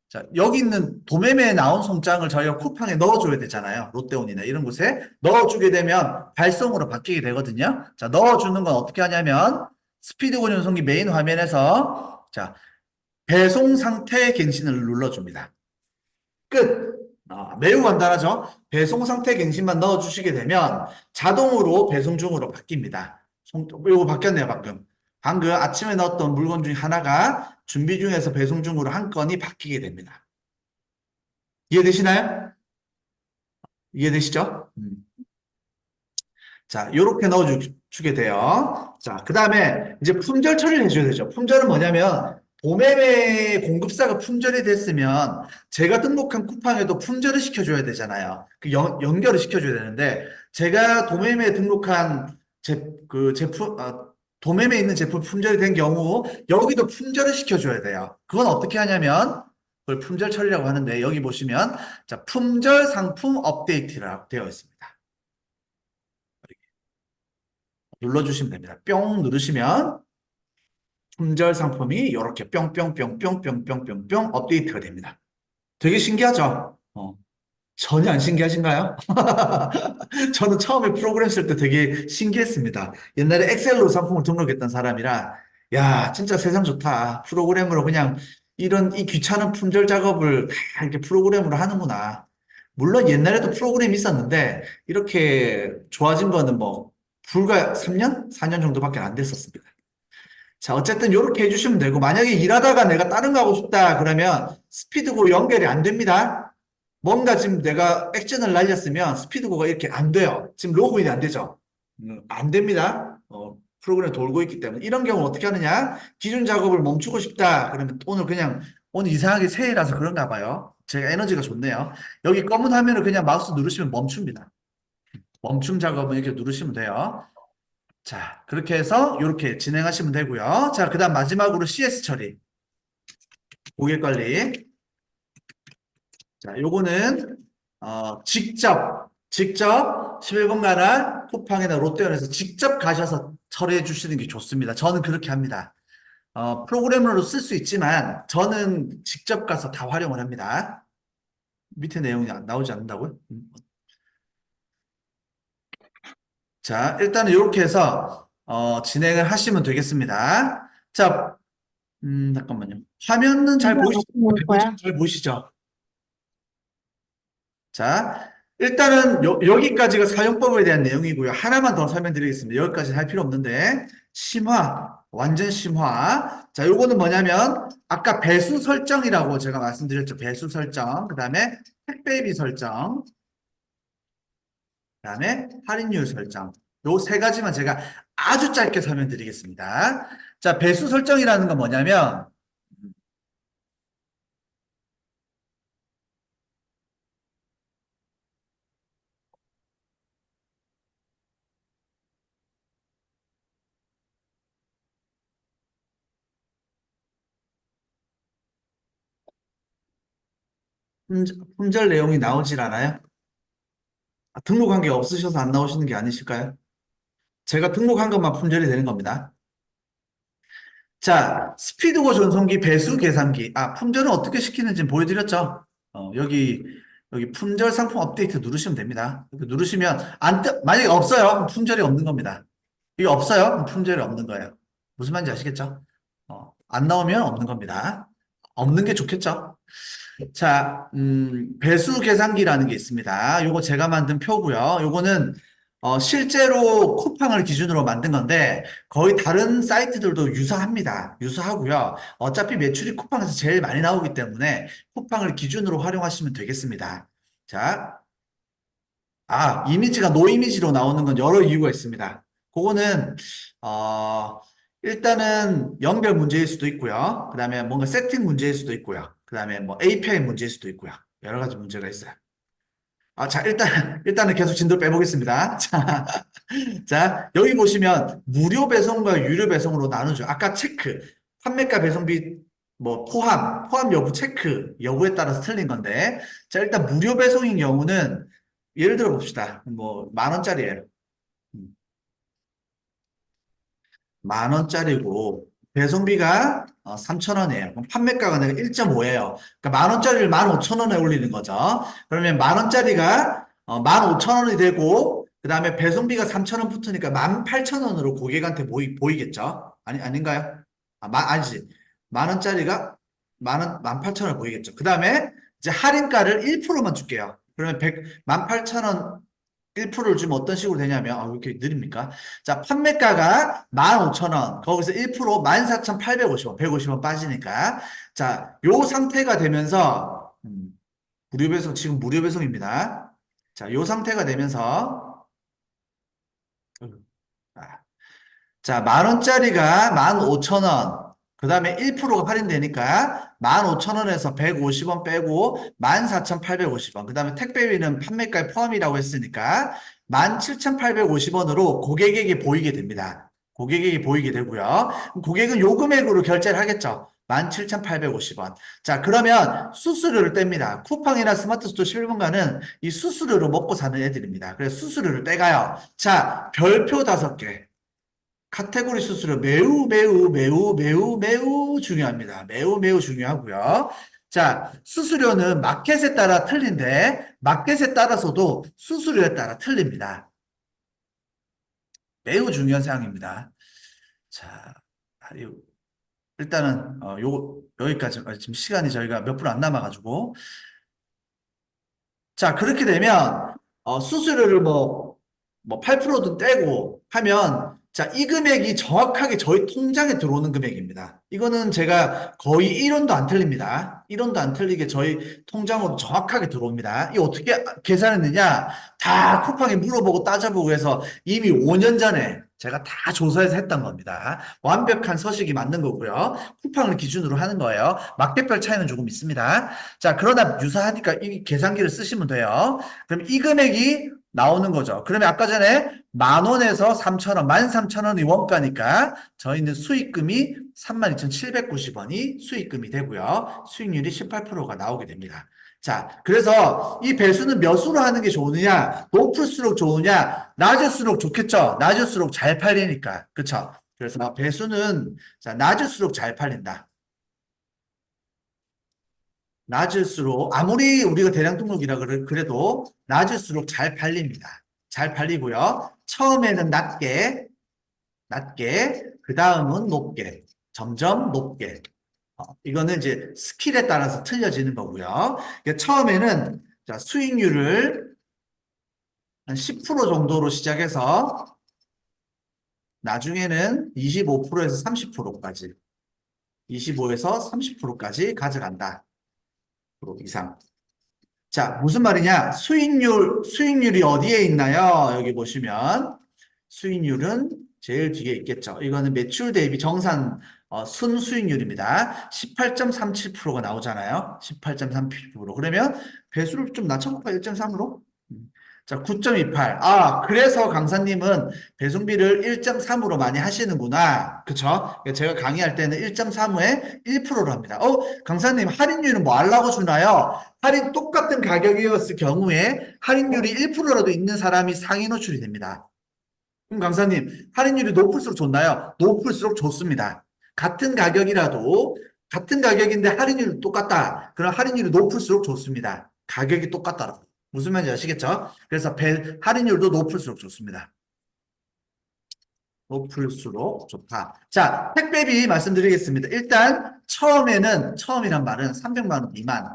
자, 여기 있는 도매매에 나온 송장을 저희가 쿠팡에 넣어줘야 되잖아요. 롯데온이나 이런 곳에 넣어주게 되면 발송으로 바뀌게 되거든요. 자, 넣어주는 건 어떻게 하냐면 스피드고 전송기 메인 화면에서 자, 배송 상태 갱신을 눌러줍니다. 끝. 매우 간단하죠? 배송 상태 갱신만 넣어주시게 되면 자동으로 배송 중으로 바뀝니다. 이거 바뀌었네요, 방금. 방금 아침에 넣었던 물건 중에 하나가 준비 중에서 배송 중으로 한 건이 바뀌게 됩니다. 이해되시나요? 이해되시죠? 자, 요렇게 넣어주게 돼요. 자, 그 다음에 이제 품절 처리를 해줘야 되죠. 품절은 뭐냐면, 도매매 공급사가 품절이 됐으면 제가 등록한 쿠팡에도 품절을 시켜줘야 되잖아요. 연결을 시켜줘야 되는데, 제가 도매매에 등록한 그 제품, 도매매에 있는 제품 품절이 된 경우, 여기도 품절을 시켜줘야 돼요. 그건 어떻게 하냐면, 그걸 품절 처리라고 하는데, 여기 보시면, 자, 품절 상품 업데이트라고 되어 있습니다. 눌러주시면 됩니다. 뿅 누르시면 품절 상품이 이렇게 뿅뿅뿅뿅뿅뿅뿅뿅 업데이트가 됩니다. 되게 신기하죠? 전혀 안 신기하신가요? 저는 처음에 프로그램 쓸 때 되게 신기했습니다. 옛날에 엑셀로 상품을 등록했던 사람이라, 야, 진짜 세상 좋다. 프로그램으로 그냥 이 귀찮은 품절 작업을 다 이렇게 프로그램으로 하는구나. 물론 옛날에도 프로그램이 있었는데, 이렇게 좋아진 거는 뭐, 불과 3년? 4년 정도밖에 안 됐었습니다. 자, 어쨌든 이렇게 해주시면 되고, 만약에 일하다가 내가 다른 거 하고 싶다, 그러면 스피드고 연결이 안 됩니다. 뭔가 지금 내가 액션을 날렸으면 스피드고가 이렇게 안 돼요. 지금 로그인이 안 되죠. 안 됩니다. 프로그램 돌고 있기 때문에. 이런 경우 어떻게 하느냐? 기존 작업을 멈추고 싶다. 그러면 오늘 이상하게 새해라서 그런가 봐요. 제가 에너지가 좋네요. 여기 검은 화면을 그냥 마우스 누르시면 멈춥니다. 멈춤 작업은 이렇게 누르시면 돼요. 자, 그렇게 해서 이렇게 진행하시면 되고요. 자, 그 다음 마지막으로 CS 처리. 고객 관리. 자, 요거는 직접 11번 가나 쿠팡이나 롯데원에서 직접 가셔서 처리해 주시는 게 좋습니다. 저는 그렇게 합니다. 프로그램으로 쓸 수 있지만 저는 직접 가서 다 활용을 합니다. 밑에 내용이 나오지 않는다고요? 자, 일단은 이렇게 해서 진행을 하시면 되겠습니다. 자, 잠깐만요. 화면은 잘 공부랑 보이시죠? 같이 먹을 거야? 잘 보이시죠? 자, 일단은 여기까지가 사용법에 대한 내용이고요. 하나만 더 설명드리겠습니다. 여기까지 할 필요 없는데 심화, 완전 심화. 자, 요거는 뭐냐면 아까 배수 설정이라고 제가 말씀드렸죠. 배수 설정, 그 다음에 택배비 설정, 그 다음에 할인율 설정. 요 세 가지만 제가 아주 짧게 설명드리겠습니다. 자, 배수 설정이라는 건 뭐냐면 품절 내용이 나오질 않아요? 등록한 게 없으셔서 안 나오시는 게 아니실까요? 제가 등록한 것만 품절이 되는 겁니다. 자, 스피드고 전송기 배수 계산기. 품절은 어떻게 시키는지 보여드렸죠? 여기 품절 상품 업데이트 누르시면 됩니다. 이렇게 누르시면, 만약에 없어요. 그럼 품절이 없는 겁니다. 이게 없어요. 그럼 품절이 없는 거예요. 무슨 말인지 아시겠죠? 안 나오면 없는 겁니다. 없는 게 좋겠죠? 자, 배수 계산기라는 게 있습니다. 요거 제가 만든 표고요. 요거는 실제로 쿠팡을 기준으로 만든 건데 거의 다른 사이트들도 유사합니다. 유사하고요. 어차피 매출이 쿠팡에서 제일 많이 나오기 때문에 쿠팡을 기준으로 활용하시면 되겠습니다. 자, 이미지가 노 이미지로 나오는 건 여러 이유가 있습니다. 그거는 일단은 연결 문제일 수도 있고요. 그 다음에 뭔가 세팅 문제일 수도 있고요. 그 다음에 뭐 API 문제일 수도 있고요. 여러 가지 문제가 있어요. 자, 일단은 계속 진도 빼보겠습니다. 자, 여기 보시면 무료 배송과 유료 배송으로 나누죠. 아까 체크, 판매가 배송비 뭐 포함 여부 체크 여부에 따라서 틀린 건데, 자, 일단 무료 배송인 경우는 예를 들어 봅시다. 뭐 10,000원짜리예요. 10,000원짜리고 배송비가 3,000원이에요. 그럼 판매가가 내가 1.5예요. 그러니까 10,000원짜리를 15,000원에 올리는 거죠. 그러면 10,000원짜리가 15,000원이 되고 그 다음에 배송비가 3,000원 붙으니까 18,000원으로 고객한테 보이겠죠? 아닌가요? 아니지. 10,000원짜리가 18,000원 보이겠죠. 그 다음에 이제 할인가를 1%만 줄게요. 그러면 18,000원 1%를 주면 어떤 식으로 되냐면, 왜 이렇게 느립니까? 자, 판매가가 15,000원, 거기서 1% 14,850원, 150원 빠지니까. 자, 요 상태가 되면서, 무료 배송, 지금 무료 배송입니다. 자, 요 상태가 되면서, 자, 10,000원짜리가 15,000원. 그 다음에 1%가 할인되니까 15,000원에서 150원 빼고 14,850원. 그 다음에 택배비는 판매가에 포함이라고 했으니까 17,850원으로 고객에게 보이게 됩니다. 고객에게 보이게 되고요. 고객은 요 금액으로 결제를 하겠죠. 17,850원. 자, 그러면 수수료를 뗍니다. 쿠팡이나 스마트스토어 11분간은 이 수수료로 먹고 사는 애들입니다. 그래서 수수료를 떼가요. 자, 별표 5개. 카테고리 수수료 매우 매우 매우 매우 매우 중요합니다. 매우 매우 중요하고요. 자, 수수료는 마켓에 따라 틀린데 마켓에 따라서도 수수료에 따라 틀립니다. 매우 중요한 사항입니다. 자, 일단은 여기까지 지금 시간이 저희가 몇 분 안 남아가지고 자, 그렇게 되면, 수수료를 뭐 8%든 떼고 하면, 자, 이 금액이 정확하게 저희 통장에 들어오는 금액입니다. 이거는 제가 거의 1원도 안 틀립니다. 1원도 안 틀리게 저희 통장으로 정확하게 들어옵니다. 이 어떻게 계산했느냐? 다 쿠팡에 물어보고 따져보고 해서 이미 5년 전에 제가 다 조사해서 했던 겁니다. 완벽한 서식이 맞는 거고요. 쿠팡을 기준으로 하는 거예요. 마켓별 차이는 조금 있습니다. 자, 그러나 유사하니까 이 계산기를 쓰시면 돼요. 그럼 이 금액이 나오는 거죠. 그러면 아까 전에 10,000원에서 3,000원, 13,000원이 원가니까 저희는 수익금이 32,790원이 수익금이 되고요. 수익률이 18%가 나오게 됩니다. 자, 그래서 이 배수는 몇으로 하는 게 좋으냐? 높을수록 좋으냐? 낮을수록 좋겠죠? 낮을수록 잘 팔리니까. 그쵸? 그래서 배수는 자, 낮을수록 잘 팔린다. 낮을수록 아무리 우리가 대량 등록이라 그래도 낮을수록 잘 팔립니다. 잘 팔리고요. 처음에는 낮게, 그 다음은 높게, 점점 높게. 이거는 이제 스킬에 따라서 틀려지는 거고요. 그러니까 처음에는 자, 수익률을 한 10% 정도로 시작해서 나중에는 25%에서 30%까지, 25에서 30%까지 가져간다. 이상. 자, 무슨 말이냐? 수익률이 어디에 있나요? 여기 보시면 수익률은 제일 뒤에 있겠죠. 이거는 매출 대비 정산 순수익률입니다. 18.37%가 나오잖아요. 18.37%. 그러면 배수를 좀 낮춰볼까? 1.3으로? 자, 9.28. 그래서 강사님은 배송비를 1.3으로 많이 하시는구나. 그쵸? 제가 강의할 때는 1.35에 1%로 합니다. 강사님, 할인율은 뭐 하려고 주나요? 할인 똑같은 가격이었을 경우에 할인율이 1%라도 있는 사람이 상위 노출이 됩니다. 그럼 강사님, 할인율이 높을수록 좋나요? 높을수록 좋습니다. 같은 가격인데 할인율이 똑같다. 그럼 할인율이 높을수록 좋습니다. 가격이 똑같다라고. 무슨 말인지 아시겠죠? 그래서 할인율도 높을수록 좋습니다. 높을수록 좋다. 자, 택배비 말씀드리겠습니다. 일단 처음이란 말은 300만 원 미만.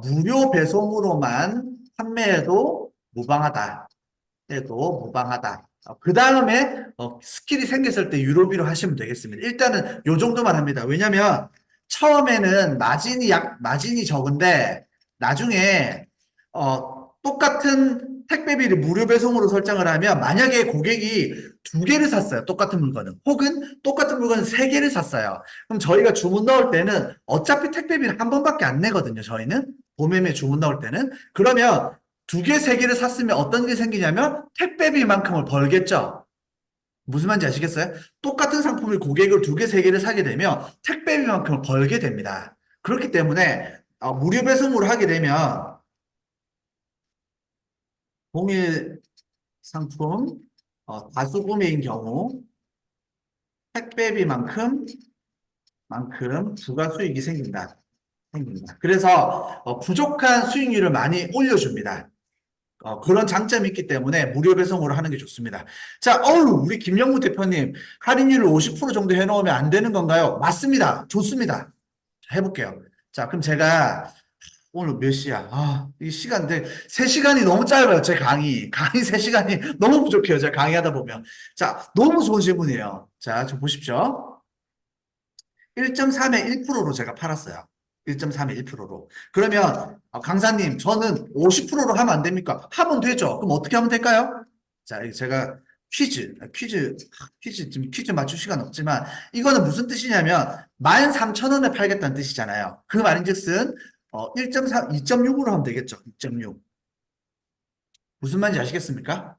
무료 배송으로만 판매해도 무방하다. 그 다음에 스킬이 생겼을 때 유로비로 하시면 되겠습니다. 일단은 요 정도만 합니다. 왜냐면 처음에는 마진이 적은데 나중에 똑같은 택배비를 무료 배송으로 설정을 하면 만약에 고객이 2개를 샀어요. 똑같은 물건은. 혹은 똑같은 물건은 3개를 샀어요. 그럼 저희가 주문 넣을 때는 어차피 택배비를 한 번밖에 안 내거든요. 저희는 도매매 주문 넣을 때는. 그러면 2개, 3개를 샀으면 어떤 일이 생기냐면 택배비만큼을 벌겠죠. 무슨 말인지 아시겠어요? 똑같은 상품을 고객을 2개, 3개를 사게 되면 택배비만큼을 벌게 됩니다. 그렇기 때문에 무료 배송으로 하게 되면 동일 상품 다수 구매인 경우 택배비만큼 부가 수익이 생긴다. 그래서 부족한 수익률을 많이 올려줍니다. 그런 장점이 있기 때문에 무료 배송으로 하는 게 좋습니다. 자, 우리 김영무 대표님, 할인율을 50% 정도 해놓으면 안 되는 건가요? 맞습니다. 좋습니다. 자, 해볼게요. 자, 그럼 제가 오늘 몇 시야? 이 시간, 3시간이 너무 짧아요. 제 강의 3시간이 너무 부족해요. 제가 강의하다 보면. 자, 너무 좋은 질문이에요. 자, 좀 보십시오. 1.3에 1%로 제가 팔았어요. 1.3에 1%로. 그러면, 강사님, 저는 50%로 하면 안 됩니까? 하면 되죠. 그럼 어떻게 하면 될까요? 자, 제가 지금 퀴즈 맞출 시간 없지만, 이거는 무슨 뜻이냐면, 13,000원에 팔겠다는 뜻이잖아요. 그 말인즉슨, 1.3, 2.6으로 하면 되겠죠. 2.6. 무슨 말인지 아시겠습니까?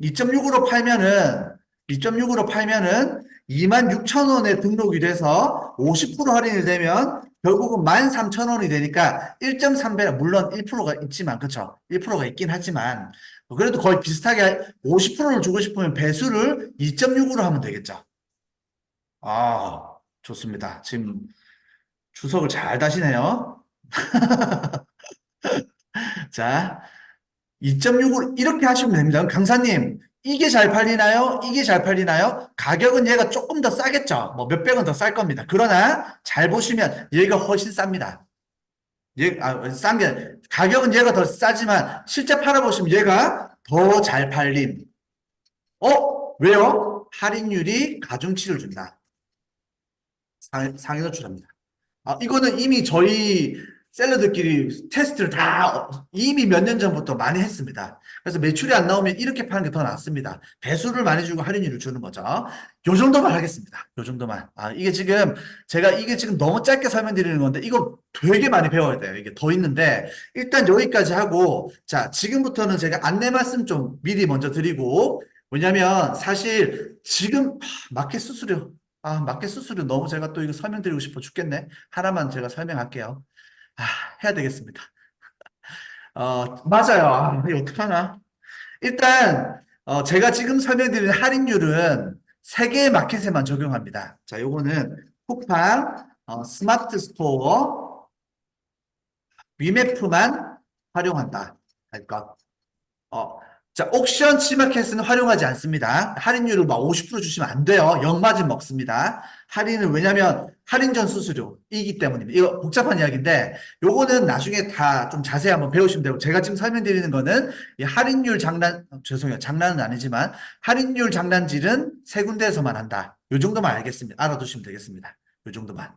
2.6으로 팔면은 2.6으로 팔면은 26,000원에 등록이 돼서 50% 할인이 되면 결국은 13,000원이 되니까 1.3배, 물론 1%가 있지만, 그쵸? 1%가 있긴 하지만, 그래도 거의 비슷하게 50%를 주고 싶으면 배수를 2.6으로 하면 되겠죠. 좋습니다. 지금 주석을 잘 다시네요. 자, 2.6으로 이렇게 하시면 됩니다. 강사님, 이게 잘 팔리나요? 이게 잘 팔리나요? 가격은 얘가 조금 더 싸겠죠. 뭐 몇백 원 더 쌀 겁니다. 그러나 잘 보시면 얘가 훨씬 쌉니다. 싼 게, 가격은 얘가 더 싸지만 실제 팔아보시면 얘가 더 잘 팔림. 왜요? 할인율이 가중치를 준다. 상위 노출합니다. 이거는 이미 저희 셀러들끼리 테스트를 다 이미 몇 년 전부터 많이 했습니다. 그래서 매출이 안 나오면 이렇게 파는 게 더 낫습니다. 배수를 많이 주고 할인율을 주는 거죠. 요 정도만 하겠습니다. 요 정도만. 이게 지금 너무 짧게 설명드리는 건데 이거 되게 많이 배워야 돼요. 이게 더 있는데 일단 여기까지 하고 자, 지금부터는 제가 안내 말씀 좀 미리 먼저 드리고 왜냐면 사실 지금 마켓 수수료 마켓 수수료 너무 제가 또 이거 설명드리고 싶어 죽겠네. 하나만 제가 설명할게요. 아, 해야 되겠습니다. 맞아요. 이거 어떡하나. 일단, 제가 지금 설명드린 할인율은 세 개의 마켓에만 적용합니다. 자, 요거는 쿠팡, 스마트 스토어, 위메프만 활용한다. 그러니까 자, 옥션 치마켓은 활용하지 않습니다. 할인율을 막 50% 주시면 안 돼요. 역마진 먹습니다. 할인은 왜냐면 할인전 수수료이기 때문입니다. 이거 복잡한 이야기인데 요거는 나중에 다 좀 자세히 한번 배우시면 되고 제가 지금 설명드리는 거는 이 할인율 죄송해요. 장난은 아니지만 할인율 장난질은 세 군데에서만 한다. 요 정도만 알겠습니다. 알아두시면 되겠습니다. 요 정도만.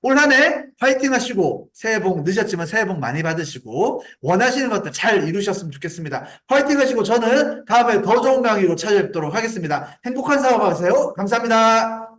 올 한 해 화이팅 하시고 새해 복 늦었지만 새해 복 많이 받으시고 원하시는 것들 잘 이루셨으면 좋겠습니다. 화이팅 하시고 저는 다음에 더 좋은 강의로 찾아뵙도록 하겠습니다. 행복한 사업 하세요. 감사합니다.